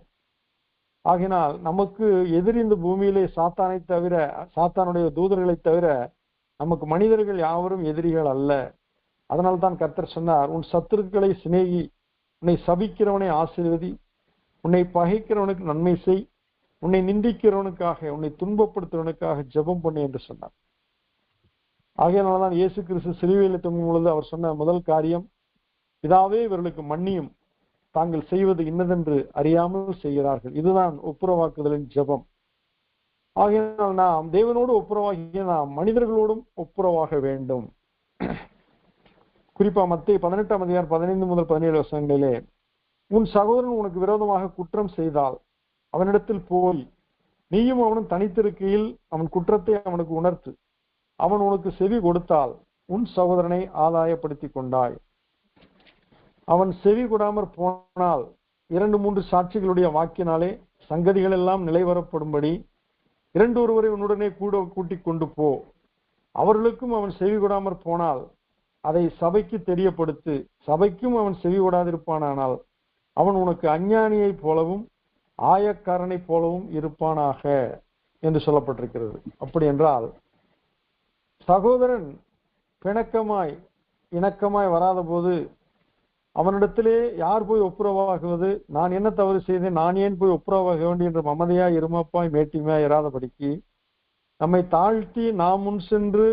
ஆகினால் நமக்கு எதிரி இந்த பூமியிலே சாத்தானை தவிர, சாத்தானுடைய தூதர்களை தவிர நமக்கு மனிதர்கள் யாவரும் எதிரிகள் அல்ல. அதனால்தான் கர்த்தர் சொன்னார், உன் சத்துருக்களை சிநேகி, உன்னை சபிக்கிறவனை ஆசீர்வதி, உன்னை பகைக்கிறவனுக்கு நன்மை செய், உன்னை நிந்திக்கிறவனுக்காக, உன்னை துன்பப்படுத்துவனுக்காக ஜெபம் பண்ணு என்று சொன்னார். ஆகையினால்தான் இயேசு கிறிஸ்து சிலுவையில் தொங்கும் பொழுது அவர் சொன்ன முதல் காரியம், பிதாவே இவர்களுக்கு மன்னியும், தாங்கள் செய்வது இன்னதென்று அறியாமல் செய்கிறார்கள். இதுதான் ஒப்புரவாக்குதலின் ஜெபம். ஆகையினால் நாம் தேவனோடு ஒப்புரவாகிய நாம் மனிதர்களோடும் ஒப்புரவாக வேண்டும். குறிப்பா மத்தேயு 18 அதிகாரம் 15 முதல் 17 வசனங்களிலே, உன் சகோதரன் உனக்கு விரோதமாக குற்றம் செய்தால் அவனிடத்தில் போய் நீயும் அவனும் தனித்திருக்கையில் அவன் குற்றத்தை அவனுக்கு உணர்த்து. அவன் உனக்கு செவி கொடுத்தால் உன் சகோதரனை ஆதாயப்படுத்தி கொண்டாய். அவன் செவி கொடாமற் போனால் 2-3 சாட்சிகளுடைய வாக்கினாலே சங்கதிகள் எல்லாம் நிலைவரப்படும்படி 2 ஒருவரை உன்னுடனே கூட்டிக் கொண்டு போ. அவர்களுக்கும் அவன் செவி கொடாமற் போனால் அதை சபைக்கு தெரியப்படுத்து. சபைக்கும் அவன் செவி கொடாதிருப்பானால் அவன் உனக்கு அஞ்ஞானியை போலவும் ஆயக்காரனை போலவும் இருப்பானாக என்று சொல்லப்பட்டிருக்கிறது. அப்படி என்றால் சகோதரன் பிணக்கமாய் இணக்கமாய் வராத போது அவனிடத்திலே யார் போய் ஒப்புரவாகுவது? நான் என்ன தவறு செய்தேன், நான் ஏன் போய் ஒப்புரவாக வேண்டும் என்று மமதையாய் இருமப்பாய் மேட்டிமையாய் இராதபடிக்கு நம்மை தாழ்த்தி நாம் முன் சென்று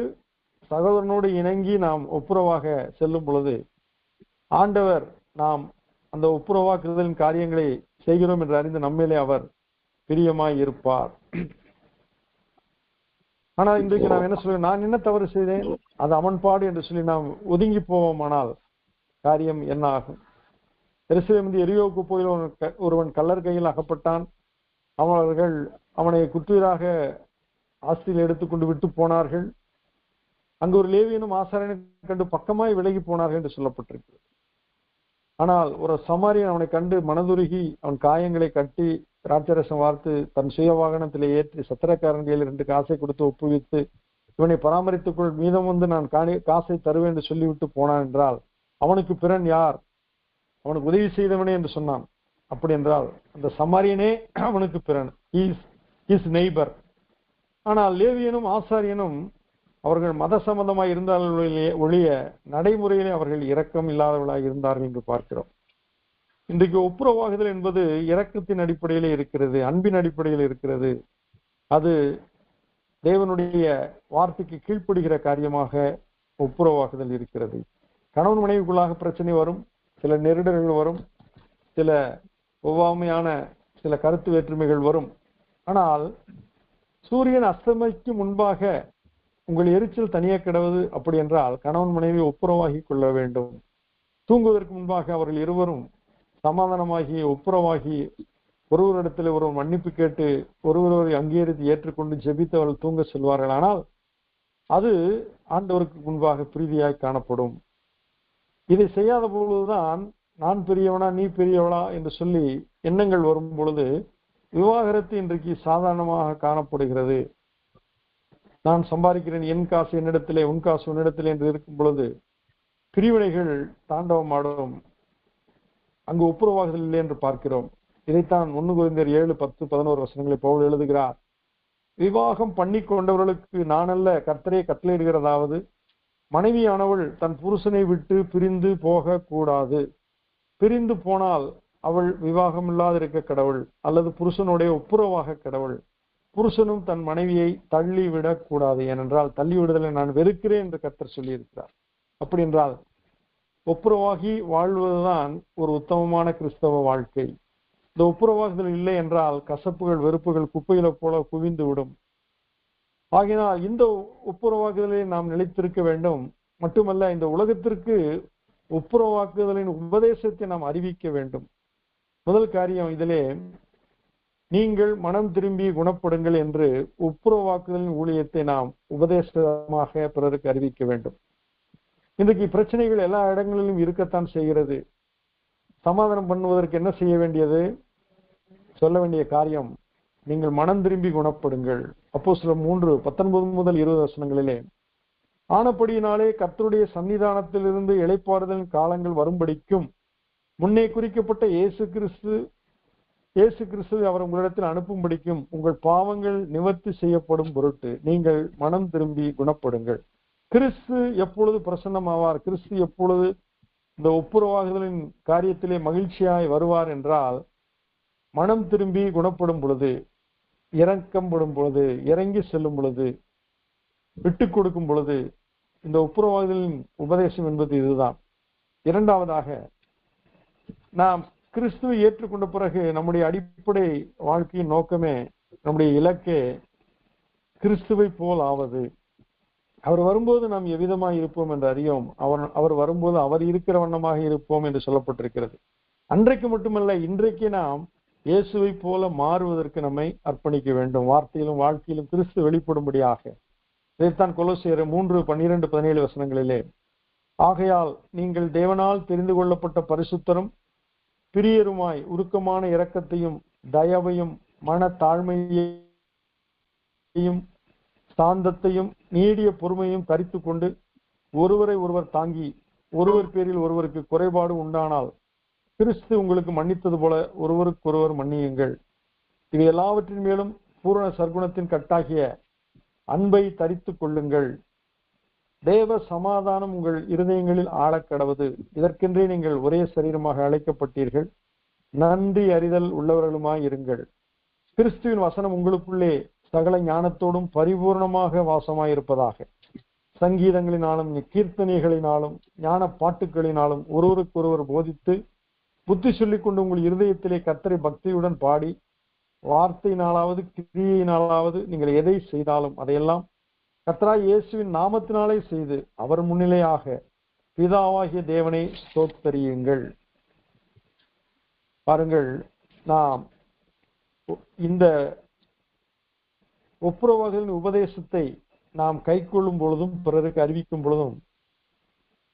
சகோதரனோடு இணங்கி நாம் ஒப்புரவாக செல்லும் பொழுது ஆண்டவர் நாம் அந்த ஒப்புரவாக்குதலின் காரியங்களை செய்கிறோம் என்று அறிந்து நம்மிலே அவர் பிரியமாய் இருப்பார். ஆனால் இன்றைக்கு நாம் என்ன சொல்லுவோம், நான் என்ன தவறு செய்தேன், அது அவன் பாடு என்று சொல்லி நாம் ஒதுங்கி போவோமானால் காரியம் என்ன ஆகும்? எருசலேமிலிருந்து எரியோவுக்கு போய் ஒருவன் கள்ளர் கையில் அகப்பட்டான். அவர்கள் அவனை குற்றீராக ஆஸ்தியில் எடுத்துக்கொண்டு விட்டு போனார்கள். அங்கு ஒரு லேவியனும் ஆசாரியனை கண்டு பக்கமாய் விலகி போனார்கள் என்று சொல்லப்பட்டிருக்கு. ஆனால் ஒரு சமாரியன் அவனை கண்டு மனதுருகி அவன் காயங்களை கட்டி திராட்சரசம் வார்த்து தன் சுய வாகனத்திலே ஏற்றி சத்திரக்காரன் கையில் 2 காசை கொடுத்து ஒப்புவித்து இவனை பராமரித்துக்கொள், மீதம் வந்து நான் காசை தருவேன் என்று சொல்லிவிட்டு போனான் என்றால் அவனுக்கு பிறன் யார்? அவனுக்கு உதவி செய்தவனே என்று சொன்னான். அப்படி என்றால் அந்த சமாரியனே அவனுக்கு பிறன், ஹீஸ் நெய்பர். ஆனால் லேவியனும் ஆசாரியனும் அவர்கள் மத சம்பந்தமாய் இருந்தார்களே ஒழிய நடைமுறையிலே அவர்கள் இரக்கம் இல்லாதவர்களாக இருந்தார்கள் என்று பார்க்கிறோம். இன்றைக்கு ஒப்புரவாகுதல் என்பது இரக்கத்தின் அடிப்படையிலே இருக்கிறது, அன்பின் அடிப்படையில் இருக்கிறது. அது தேவனுடைய வார்த்தைக்கு கீழ்ப்படுகிற காரியமாக ஒப்புரவாகுதல் இருக்கிறது. கணவன் மனைவிக்குள்ளாக பிரச்சனை வரும், சில நெருடல்கள் வரும், சில ஒவ்வாமையான சில கருத்து வேற்றுமைகள் வரும். ஆனால் சூரியன் அஸ்தமிக்கு முன்பாக உங்கள் எரிச்சல் தனியே கிடவது அப்படி என்றால் கணவன் மனைவி ஒப்புரவாகி கொள்ள வேண்டும். தூங்குவதற்கு முன்பாக அவர்கள் இருவரும் சமாதானமாகி ஒப்புரவாகி ஒருவரிடத்தில் ஒருவர் மன்னிப்பு கேட்டு ஒருவரை அங்கீகரித்து ஏற்றுக்கொண்டு ஜெபித்து அவர்கள் தூங்க செல்வார்கள். ஆனால் அது ஆண்டவருக்கு முன்பாக பிரீதியாய் காணப்படும். இதை செய்யாத பொழுதுதான் நான் பெரியவனா நீ பெரியவளா என்று சொல்லி எண்ணங்கள் வரும் பொழுது விவாகரத்து இன்றைக்கு சாதாரணமாக காணப்படுகிறது. நான் சம்பாதிக்கிறேன், என் காசு என்னிடத்திலே, உன் காசு உன்னிடத்திலே என்று இருக்கும் பொழுது பிரிவினைகள் தாண்டவமாடும். அங்கு ஒப்புரவாகுதல் இல்லை என்று பார்க்கிறோம். இதைத்தான் 1 கொரிந்தியர் 7:10-11 வசனங்களை பவுல் எழுதுகிறார். விவாகம் பண்ணி கொண்டவர்களுக்கு நானல்ல கர்த்தரே கட்டளையிடுகிறதாவது, மனைவியானவள் தன் புருஷனை விட்டு பிரிந்து போக கூடாது. பிரிந்து போனால் அவள் விவாகம் இல்லாதிருக்க கடவுள், அல்லது புருஷனுடைய ஒப்புரவாக கடவுள். புருஷனும் தன் மனைவியை தள்ளிவிடக் கூடாது, ஏனென்றால் தள்ளி விடுதலை நான் வெறுக்கிறேன் என்று கர்த்தர் சொல்லியிருக்கிறார். அப்படி என்றால் ஒப்புரவாகி வாழ்வதுதான் ஒரு உத்தமமான கிறிஸ்தவ வாழ்க்கை. இந்த ஒப்புரவாகுதல் இல்லை என்றால் கசப்புகள் வெறுப்புகள் குப்பையில போல குவிந்து விடும். ஆகினால் இந்த ஒப்புரவாக்குதலை நாம் நிலைத்திருக்க வேண்டும். மட்டுமல்ல, இந்த உலகத்திற்கு ஒப்புரவாக்குதலின் உபதேசத்தை நாம் அறிவிக்க வேண்டும். முதல் காரியம் இதிலே, நீங்கள் மனம் திரும்பி குணப்படுங்கள் என்று ஒப்புரவாக்குதலின் ஊழியத்தை நாம் உபதேசமாக பிறருக்கு அறிவிக்க வேண்டும். இன்றைக்கு பிரச்சனைகள் எல்லா இடங்களிலும் இருக்கத்தான் செய்கிறது. சமாதானம் பண்ணுவதற்கு என்ன செய்ய வேண்டியது? சொல்ல வேண்டிய காரியம், நீங்கள் மனம் திரும்பி குணப்படுங்கள். அப்போஸ்தலர் 3:19-20 வசனங்களிலே ஆனபடியினாலே கர்த்தருடைய சன்னிதானத்திலிருந்து இளைப்பாறுதலின் காலங்கள் வரும்படிக்கும் முன்னே குறிக்கப்பட்ட இயேசு கிறிஸ்துவை அவர் உங்களிடத்தில் அனுப்பும்படிக்கும் உங்கள் பாவங்கள் நிவர்த்தி செய்யப்படும் பொருட்டு நீங்கள் மனம் திரும்பி குணப்படுங்கள். கிறிஸ்து எப்பொழுது பிரசன்னமாவார், கிறிஸ்து எப்பொழுது இந்த ஒப்புரவாகுதலின் காரியத்திலே மகிழ்ச்சியாய் வருவார் என்றால், மனம் திரும்பி குணப்படும் பொழுது, இறக்கப்படும் பொழுது, இறங்கி செல்லும் பொழுது, விட்டு கொடுக்கும் பொழுது. இந்த ஒப்புரவாகுதலின் உபதேசம் என்பது இதுதான். இரண்டாவதாக, நாம் கிறிஸ்துவை ஏற்றுக்கொண்ட பிறகு நம்முடைய அடிப்படை வாழ்க்கையின் நோக்கமே, நம்முடைய இலக்கே கிறிஸ்துவை போல் ஆவது. அவர் வரும்போது நாம் எவ்விதமாக இருப்போம் என்று அறியோம். அவர் வரும்போது அவர் இருக்கிற வண்ணமாக இருப்போம் என்று சொல்லப்பட்டிருக்கிறது. அன்றைக்கு மட்டுமல்ல, இன்றைக்கு நாம் இயேசுவை போல மாறுவதற்கு நம்மை அர்ப்பணிக்க வேண்டும். வார்த்தையிலும் வாழ்க்கையிலும் கிறிஸ்து வெளிப்படும்படியாக. இதைத்தான் கொலோசியர் 3:12-17 வசனங்களிலே, ஆகையால் நீங்கள் தேவனால் தெரிந்து கொள்ளப்பட்ட பரிசுத்தரும் பிரியருமாய் உருக்கமான இரக்கத்தையும் தயவையும் மன தாழ்மையையும் சாந்தத்தையும் நீடிய பொறுமையும் தரித்து கொண்டு ஒருவரை ஒருவர் தாங்கி ஒருவர் பேரில் ஒருவருக்கு குறைபாடு உண்டானால் கிறிஸ்து உங்களுக்கு மன்னித்தது போல ஒருவருக்கொருவர் மன்னியுங்கள். இது எல்லாவற்றின் மேலும் பூரண சர்க்குணத்தின் கட்டாகிய அன்பை தரித்து கொள்ளுங்கள். தேவ சமாதானம் உங்கள் இருதயங்களில் ஆழக்கடவது. இதற்கென்றே நீங்கள் ஒரே சரீரமாக அழைக்கப்பட்டீர்கள். நன்றி அறிதல் உள்ளவர்களுமாய் இருங்கள். கிறிஸ்துவின் வசனம் உங்களுக்குள்ளே சகல ஞானத்தோடும் பரிபூர்ணமாக வாசமாயிருப்பதாக. சங்கீதங்களினாலும் கீர்த்தனைகளினாலும் ஞான பாட்டுகளினாலும் ஒருவருக்கொருவர் போதித்து புத்தி சொல்லிக் கொண்டு உங்கள் இருதயத்திலே கர்த்தரை பக்தியுடன் பாடி, வார்த்தையினாலாவது கிரியையினாலாவது நீங்கள் எதை செய்தாலும் அதையெல்லாம் கர்த்தராகிய இயேசுவின் நாமத்தினாலே செய்து அவர் முன்னிலையாக பிதாவாகிய தேவனை ஸ்தோத்தரியுங்கள். பாருங்கள், நாம் இந்த ஒப்புரவாகுதலின் உபதேசத்தை நாம் கைக்கொள்ளும் பொழுதும் பிறருக்கு அறிவிக்கும் பொழுதும்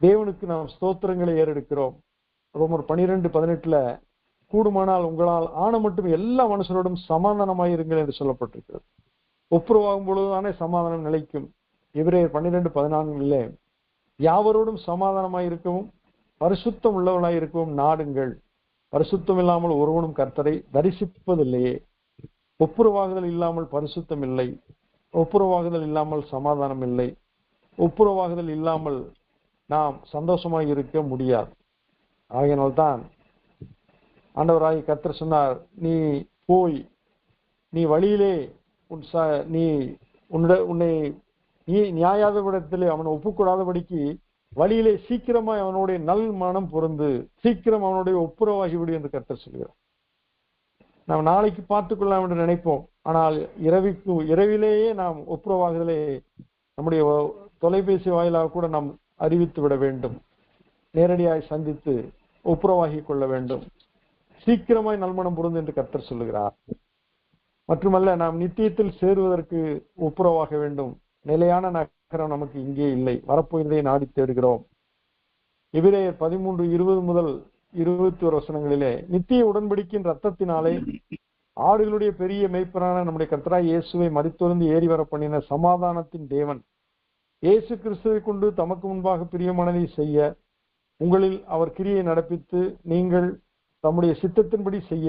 தேவனுக்கு நாம் ஸ்தோத்திரங்களை ஏறெடுக்கிறோம். ரோமர் 12:18 கூடுமானால் உங்களால் ஆன மட்டும் எல்லா மனுஷரோடும் சமாதானமாயிருங்கள் என்று சொல்லப்பட்டிருக்கிறது. ஒப்புரவாகும் பொழுதுதானே சமாதானம் நிலைக்கும். எபிரேயர் 12:14 யாவரோடும் சமாதானமாயிருக்கவும் பரிசுத்தம் உள்ளவர்களாயிருக்கவும் நாடுங்கள். பரிசுத்தம் இல்லாமல் ஒருவனும் கர்த்தரை தரிசிப்பதில்லையே. ஒப்புரவாகுதல் இல்லாமல் பரிசுத்தம் இல்லை. ஒப்புரவாகுதல் இல்லாமல் சமாதானம் இல்லை. ஒப்புரவாகுதல் இல்லாமல் நாம் சந்தோஷமாக இருக்க முடியாது. ஆகையினால்தான் ஆண்டவராகிய கர்த்தர் சொன்னார், நீ போய் நீ வழியிலே உன்னை நியாயாதிபதியிடத்திலே அவனை ஒப்புக்கூடாதபடிக்கு வழியிலே சீக்கிரமாய் அவனுடைய நல் மனம் பொருந்து சீக்கிரம் அவனுடைய ஒப்புரவாகிவிடு என்று கர்த்தர் சொல்கிறார். நாம் நாளைக்கு பார்த்துக்கொள்ளலாம் என்று நினைப்போம். ஆனால் இரவிலேயே நாம் ஒப்புரவாகுதலே நம்முடைய தொலைபேசி வாயிலாக கூட நாம் அறிவித்து விட வேண்டும். நேரடியாய் சந்தித்து ஒப்புரவாகி கொள்ள வேண்டும். சீக்கிரமாய் நல்மனம் பொருந்து என்று கர்த்தர் சொல்லுகிறார். மட்டுமல்ல, நாம் நித்தியத்தில் சேருவதற்கு ஒப்புரவாக வேண்டும். நிலையான நகரம் நமக்கு இங்கே இல்லை, வரப்போகிறதை நாடி தேடுகிறோம். எபிரேயர் 13:20-21 வசனங்களிலே, நித்திய உடன்படிக்கையின் ரத்தத்தினாலே ஆடுகளுடைய பெரிய மேய்ப்பரான நம்முடைய கர்த்தராகிய இயேசுவை மரித்தொழுந்து ஏறி வர பண்ணின சமாதானத்தின் தேவன் இயேசு கிறிஸ்துவை கொண்டு தமக்கு முன்பாக பிரியமானதை செய்ய உங்களில் அவர் கிரியை நடப்பித்து நீங்கள் தம்முடைய சித்தத்தின்படி செய்ய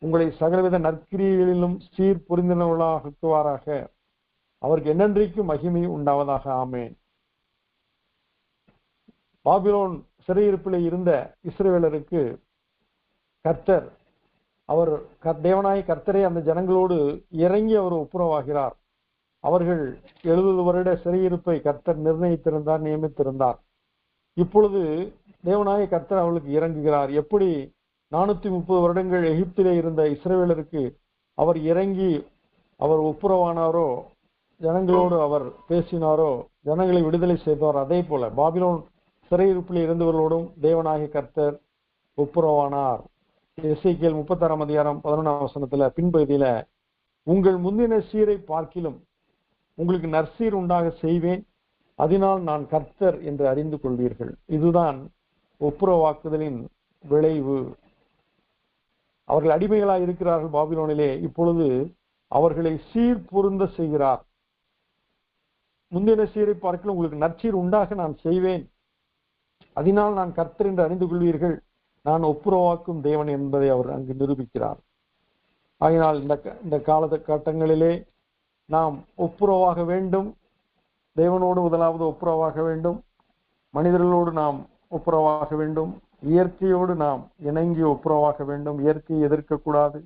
உங்களை சகலவித நற்கிரியைகளிலும் சீர் புரிந்தவர்களாக்குவாராக. அவருக்கு என்னென்றைக்கும் மகிமை உண்டாவதாக. ஆமென். பாபிலோன் சிறையிருப்பிலே இருந்த இஸ்ரவேலருக்கு கர்த்தர், அவர் தேவனாய் கர்த்தரே அந்த ஜனங்களோடு இறங்கி அவர் ஒப்புரவாகிறார். அவர்கள் 70 வருட சிறையிருப்பை கர்த்தர் நிர்ணயித்திருந்தார், நியமித்திருந்தார். இப்பொழுது தேவனாய கர்த்தர் அவர்களுக்கு இறங்குகிறார். எப்படி 430 வருடங்கள் எகிப்திலே இருந்த இஸ்ரவேலருக்கு அவர் இறங்கி அவர் ஒப்புரவானாரோ, ஜனங்களோடு அவர் பேசினாரோ, ஜனங்களை விடுதலை செய்தார், அதே போல பாபிலோன் சிறையிருப்பில் இருந்தவர்களோடும் தேவனாகிய கர்த்தர் ஒப்புரவானார். எசேக்கியேல் 36:11 வசனத்துல பின்பகுதியில, உங்கள் முந்தின சீரை பார்க்கிலும் உங்களுக்கு நற்சீர் உண்டாக செய்வேன், அதனால் நான் கர்த்தர் என்று அறிந்து கொள்வீர்கள். இதுதான் ஒப்புரவாக்குதலின் விளைவு. அவர்கள் அடிமைகளாய் இருக்கிறார்கள் பாபிலோனிலே. இப்பொழுது அவர்களை சீர் பொருந்த செய்கிறார். முந்தின சீரை பார்க்கல உங்களுக்கு நற்சீர் உண்டாக நான் செய்வேன், அதனால் நான் கர்த்தர் என்று அறிந்து கொள்வீர்கள், நான் ஒப்புரவாக்கும் தேவன் என்பதை அவர் அங்கு நிரூபிக்கிறார். ஆகினால் இந்த காலகட்டங்களிலே நாம் ஒப்புரவாக வேண்டும். தேவனோடு முதலாவது ஒப்புரவாக வேண்டும், மனிதர்களோடு நாம் ஒப்புரவாக வேண்டும், இயற்கையோடு நாம் இணங்கி ஒப்புரவாக வேண்டும். இயற்கையை எதிர்க்கக்கூடாது.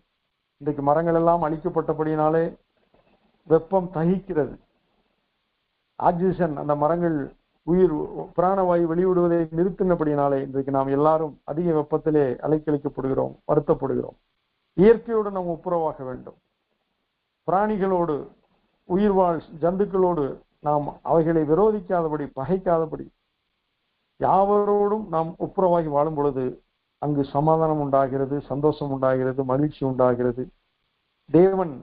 இன்றைக்கு மரங்கள் எல்லாம் அழிக்கப்பட்டபடினாலே வெப்பம் தகிக்கிறது. ஆக்சிஜன், அந்த மரங்கள் உயிர் பிராணவாயு வெளியிடுவதை நிறுத்தினபடினாலே இன்றைக்கு நாம் எல்லாரும் அதிக வெப்பத்திலே அலைக்கழிக்கப்படுகிறோம், வருத்தப்படுகிறோம். இயற்கையோடு நாம் ஒப்புரவாக வேண்டும். பிராணிகளோடு, உயிர்வாழ் ஜந்துக்களோடு நாம் அவைகளை விரோதிக்காதபடி, பகைக்காதபடி யாவரோடும் நாம் ஒப்புரவாகி வாழும் பொழுது அங்கு சமாதானம் உண்டாகிறது, சந்தோஷம் உண்டாகிறது, மகிழ்ச்சி உண்டாகிறது. தேவன்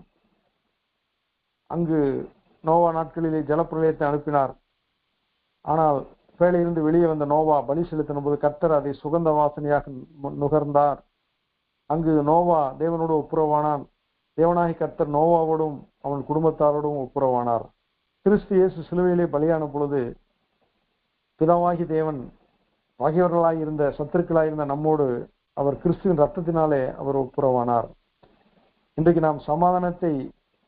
அங்கு நோவா நாட்களிலே ஜலப்பிரளயத்தை அனுப்பினார். ஆனால் பேழையிலிருந்து வெளியே வந்த நோவா பலி செலுத்தின போது கர்த்தர் அதை சுகந்த வாசனையாக நுகர்ந்தார். அங்கு நோவா தேவனோடு ஒப்புரவானான். தேவனாகி கர்த்தர் நோவாவோடும் அவன் குடும்பத்தாரோடும் ஒப்புரவானார். கிறிஸ்து இயேசு சிலுவையிலே பலியான பொழுது பிதாவாகி தேவன் பகைவர்களாய் இருந்த, சத்துருக்களாய் இருந்த நம்மோடு அவர் கிறிஸ்துவின் ரத்தத்தினாலே அவர் ஒப்புரவானார். இன்றைக்கு நாம் சமாதானத்தை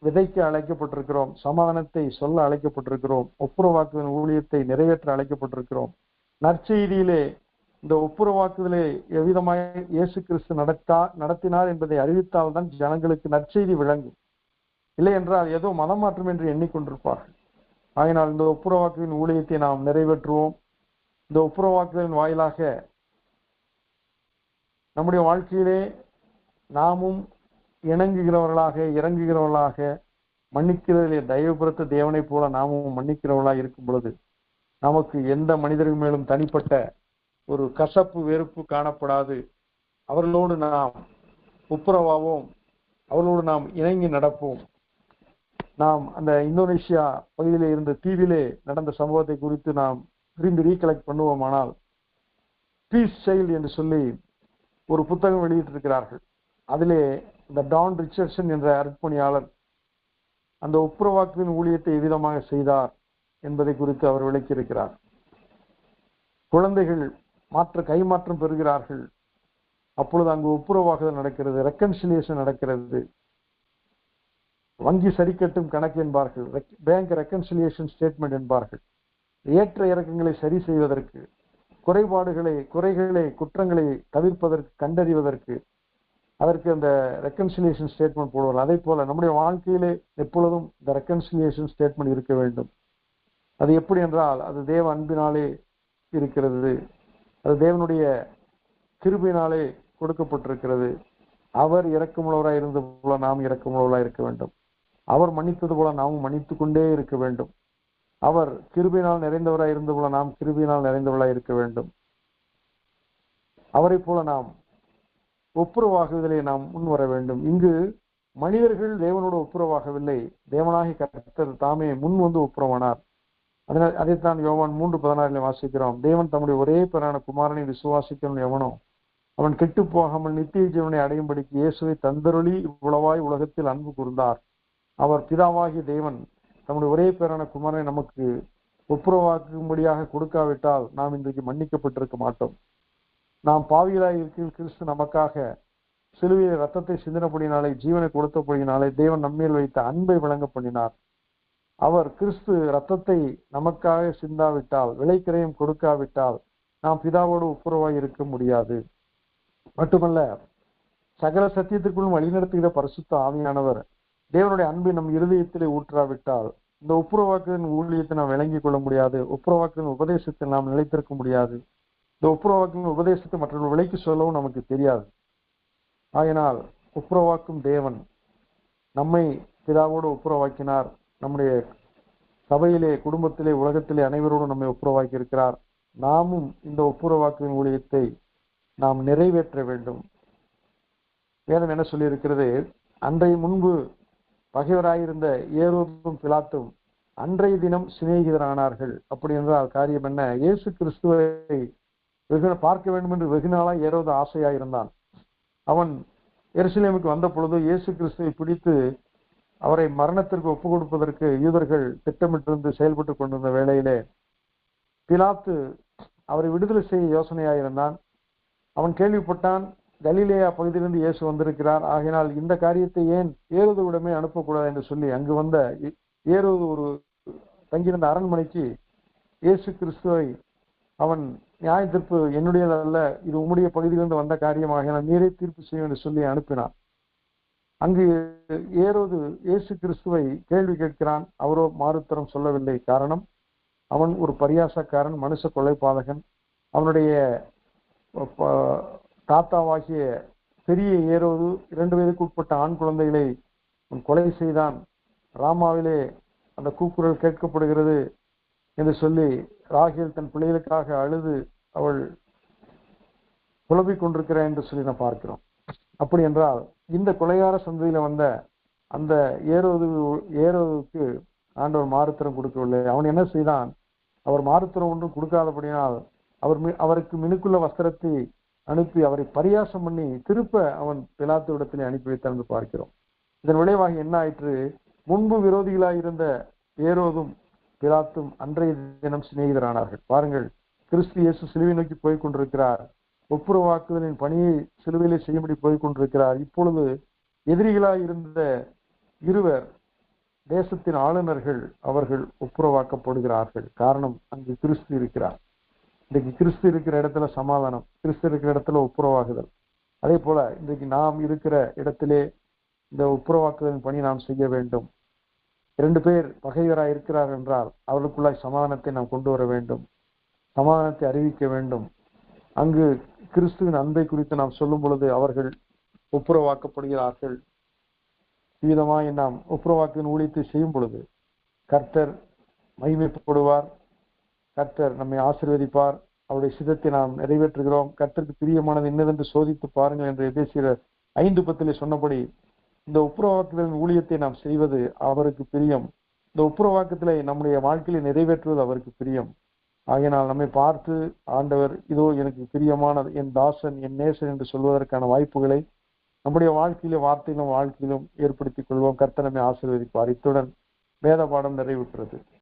விதைக்க அழைக்கப்பட்டிருக்கிறோம், சமாதானத்தை சொல்ல அழைக்கப்பட்டிருக்கிறோம், ஒப்புரவாக்குதல் ஊழியத்தை நிறைவேற்ற அழைக்கப்பட்டிருக்கிறோம். நற்செய்தியிலே இந்த ஒப்புரவாக்குதலை எவ்விதமாய் இயேசு கிறிஸ்து நடத்தினார் என்பதை அறிவித்தால்தான் ஜனங்களுக்கு நற்செய்தி விளங்கும். இல்லை என்றால் ஏதோ மதம் மாற்றம் என்று எண்ணிக்கொண்டிருப்பார்கள். ஆகினால் இந்த ஒப்புரவாக்குதலின் ஊழியத்தை நாம் நிறைவேற்றுவோம். இந்த ஒப்புரவாக்குதலின் வாயிலாக நம்முடைய வாழ்க்கையிலே நாமும் இணங்குகிறவர்களாக, இறங்குகிறவர்களாக, மன்னிக்கிறதிலே தயவு பெருத்த தேவனை போல நாமும் மன்னிக்கிறவர்களாக இருக்கும் பொழுது நமக்கு எந்த மனிதர்கள் மேலும் தனிப்பட்ட ஒரு கசப்பு வெறுப்பு காணப்படாது. அவர்களோடு நாம் ஒப்புரவாவோம், அவர்களோடு நாம் இணங்கி நடப்போம். நாம் அந்த இந்தோனேஷியா பகுதியிலே இருந்த தீவிலே நடந்த சம்பவத்தை குறித்து நாம் திரும்பி ரீகலெக்ட் பண்ணுவோமானால், பீஸ் சைல்டு என்று சொல்லி ஒரு புத்தகம் வெளியிட்டிருக்கிறார்கள். அதிலே இந்த டான் ரிச்சர்ட்சன் என்ற அர்ப்பணியாளர் அந்த ஒப்புரவாக்குதலின் ஊழியத்தை எவ்விதமாக செய்தார் என்பதை குறித்து அவர் விளக்கியிருக்கிறார். குழந்தைகள் கைமாற்றம் பெறுகிறார்கள். அப்பொழுது அங்கு ஒப்புரவாக்குதல் நடக்கிறது, ரெக்கன்சிலியேஷன் நடக்கிறது. வங்கி சரிக்கட்டும் கணக்கு என்பார்கள், பேங்க் ரெக்கன்சிலியேஷன் ஸ்டேட்மெண்ட் என்பார்கள். ஏற்ற இறக்கங்களை சரி செய்வதற்கு, குறைகளை குற்றங்களை தவிர்ப்பதற்கு, கண்டறிவதற்கு அதற்கு அந்த ரெக்கன்சிலியேஷன் ஸ்டேட்மெண்ட் போடுவார்கள். அதே போல நம்முடைய வாழ்க்கையிலே எப்பொழுதும் இந்த ரெக்கன்சிலியேஷன் ஸ்டேட்மெண்ட் இருக்க வேண்டும். அது எப்படி என்றால் அது தேவ அன்பினாலே இருக்கிறது, அது தேவனுடைய கிருபையினாலே கொடுக்கப்பட்டிருக்கிறது. அவர் இரக்கமுள்ளவராய் இருந்த போல நாம் இரக்கமுள்ளவராய் இருக்க வேண்டும். அவர் மன்னித்தது போல நாமும் மன்னித்து கொண்டே இருக்க வேண்டும். அவர் கிருபையினால் நிறைந்தவராய் இருந்த போல நாம் கிருபையினால் நிறைந்தவராய் இருக்க வேண்டும். அவரை போல நாம் ஒப்புரவாகுவதிலே நாம் முன் வர வேண்டும். இங்கு மனிதர்கள் தேவனோடு ஒப்புரவாகவில்லை, தேவனாகி கர்த்தர் தாமே முன் வந்து ஒப்புரவானார். அதனால் அதைத்தான் யோவான் 3:16 வாசிக்கிறோம். தேவன் தம்முடைய ஒரே பேரான குமாரனை விசுவாசிக்கிறவன் எவனோ அவன் கெட்டு போகாமல் நித்திய ஜீவனை அடையும்படிக்கு இயேசுவை தந்தருளி இவ்வளவாய் உலகத்தில் அன்பு கூர்ந்தார். அவர் பிதாவாகிய தேவன் தம்முடைய ஒரே பேரான குமாரனை நமக்கு ஒப்புரவாக்கும்படியாக கொடுக்காவிட்டால் நாம் இன்றைக்கு மன்னிக்கப்பட்டிருக்க மாட்டோம். நாம் பாவிகளாய் இருக்கிற கிறிஸ்து நமக்காக சிலுவையில் ரத்தத்தை சிந்தினபடினாலே, ஜீவனை கொடுத்தபடினாலே தேவன் நம்மேல் வைத்த அன்பை விளங்க பண்ணினார். அவர் கிறிஸ்து ரத்தத்தை நமக்காக சிந்தாவிட்டால், விலைக்கிரயம் கொடுக்காவிட்டால் நாம் பிதாவோடு ஒப்புரவாய் இருக்க முடியாது. மட்டுமல்ல, சகல சத்தியத்திற்குள்ளும் வழிநடத்துகிற பரிசுத்த ஆவியானவர் தேவனுடைய அன்பை நம் இருதயத்திலே ஊற்றாவிட்டால் இந்த ஒப்புரவாக்குதலின் ஊழியத்தை நாம் விளங்கிக் கொள்ள முடியாது. ஒப்புரவாக்குதலின் உபதேசத்தை நாம் நிலைத்திருக்க முடியாது. இந்த ஒப்புரவாக்குதலின் உபதேசத்தை மற்றவர்கள் விலைக்கு சொல்லவும் நமக்கு தெரியாது. ஆயினால் ஒப்புரவாக்கும் தேவன் நம்மை பிதாவோடு ஒப்புரவாக்கினார். நம்முடைய சபையிலே, குடும்பத்திலே, உலகத்திலே அனைவரோடும் நம்மை ஒப்புரவாக்கி இருக்கிறார். நாமும் இந்த ஒப்புரவாக்குதலின் ஊழியத்தை நாம் நிறைவேற்ற வேண்டும். வேதம் என்ன சொல்லி இருக்கிறது? அன்றைய முன்பு பகைவராயிருந்த ஏரோதும் பிலாத்தும் அன்றைய தினம் சிநேகிதரானார்கள். அப்படி என்றால் காரியம் என்ன? இயேசு கிறிஸ்துவை பார்க்க வேண்டும் என்று வெகு நாளாய் ஏரோது ஆசையாயிருந்தான். அவன் எருசலேமுக்கு வந்த பொழுது இயேசு கிறிஸ்துவை பிடித்து அவரை மரணத்திற்கு ஒப்பு கொடுப்பதற்கு யூதர்கள் திட்டமிட்டிருந்து செயல்பட்டு கொண்டிருந்த வேளையிலே பிலாத்து அவரை விடுதலை செய்ய யோசனையாயிருந்தான். அவன் கேள்விப்பட்டான், கலிலேயா பகுதியிலிருந்து இயேசு வந்திருக்கிறார், ஆகையினால் இந்த காரியத்தை ஏன் ஏரோதுவிடமே அனுப்பக்கூடாது என்று சொல்லி அங்கு வந்த ஏரோது ஒரு தங்கியிருந்த அரண்மனைக்கு இயேசு கிறிஸ்துவை அவன் நியாய தீர்ப்பு என்னுடையதல்ல, இது உம்முடைய பகுதியிலிருந்து வந்த காரியமாக நீரே தீர்ப்பு செய்யும் என்று சொல்லி அனுப்பினான். அங்கு ஏரோது இயேசு கிறிஸ்துவை கேள்வி கேட்கிறான். அவரோ மாறுத்தரம் சொல்லவில்லை. காரணம், அவன் ஒரு பரியாசக்காரன், மனுஷ கொலைபாதகன். அவனுடைய தாத்தாவாகிய பெரிய ஏரோது 2 வயதுக்கு உட்பட்ட ஆண் குழந்தைகளை கொலை செய்தான். ராமாவிலே அந்த கூக்குரல் கேட்கப்படுகிறது என்று சொல்லி ராகேல் தன் பிள்ளைகளுக்காக அழுது அவள் புலம்பிக் கொண்டிருக்கிறார் என்று சொல்லி நான் பார்க்கிறோம். அப்படி என்றால் இந்த கொலைகார சந்ததியில வந்த அந்த ஏரோதுக்கு ஆண்டவர் மாறுத்தரம் கொடுக்கவில்லை. அவன் என்ன செய்தான்? அவர் மாறுத்தரம் ஒன்றும் கொடுக்காதபடினால் அவருக்கு மினுக்குள்ள வஸ்திரத்தை அனுப்பி அவரை பரியாசம் பண்ணி திருப்ப அவன் பிலாத்து இடத்திலே அனுப்பி வைத்தான் என்று பார்க்கிறோம். இதன் விளைவாக என்ன ஆயிற்று? முன்பு விரோதிகளாயிருந்த ஏரோதும் பிலாத்தும் அன்றைய தினம் சிநேகிதரானார்கள். பாருங்கள், கிறிஸ்து இயேசு சிலுவை நோக்கி போய் கொண்டிருக்கிறார். ஒப்புரவாக்குதலின் பணியை சிலுவையிலே செய்யும்படி போய் கொண்டிருக்கிறார். இப்பொழுது எதிரிகளாயிருந்த இருவர் தேசத்தின் ஆளுநர்கள் அவர்கள் ஒப்புரவாக்கப்படுகிறார்கள். காரணம், அங்கு கிறிஸ்து இருக்கிறார். இன்றைக்கு கிறிஸ்து இருக்கிற இடத்துல சமாதானம், கிறிஸ்து இருக்கிற இடத்துல ஒப்புரவாகுதல். அதே போல இன்றைக்கு நாம் இருக்கிற இடத்திலே இந்த ஒப்புரவாக்குதலின் பணி நாம் செய்ய வேண்டும். 2 பேர் பகைவராய் இருக்கிறார் என்றால் அவர்களுக்குள்ளாய் சமாதானத்தை நாம் கொண்டு வர வேண்டும், சமாதானத்தை அறிவிக்க வேண்டும். அங்கு கிறிஸ்துவின் அன்பை குறித்து நாம் சொல்லும் பொழுது அவர்கள் ஒப்புரவாக்கப்படுகிறார்கள். விதமாய் நாம் ஒப்புரவாக்கின் ஊழியத்தை செய்யும் பொழுது கர்த்தர் மகிமைப்படுவார், கர்த்தர் நம்மை ஆசீர்வதிப்பார். அவருடைய சித்தத்தை நாம் நிறைவேற்றுகிறோம். கர்த்தருக்கு பிரியமானது என்னதென்று சோதித்து பாருங்கள் என்று எபேசியர் 5:10 சொன்னபடி இந்த ஒப்புரவாக்குதலின் ஊழியத்தை நாம் செய்வது அவருக்கு பிரியம். இந்த ஒப்புரவாக்கத்திலே நம்முடைய வாழ்க்கையை நிறைவேற்றுவது அவருக்கு பிரியம். ஆகையினால் நம்மை பார்த்து ஆண்டவர் இதோ எனக்கு பிரியமானது என் தாசன் என் நேசன் என்று சொல்வதற்கான வாய்ப்புகளை நம்முடைய வாழ்க்கையிலும் வார்த்தையிலும் வாழ்க்கையிலும் ஏற்படுத்திக் கொள்வோம். கர்த்தர் நம்மை ஆசீர்வதிப்பார். இத்துடன் வேத பாடம் நிறைவுற்றது.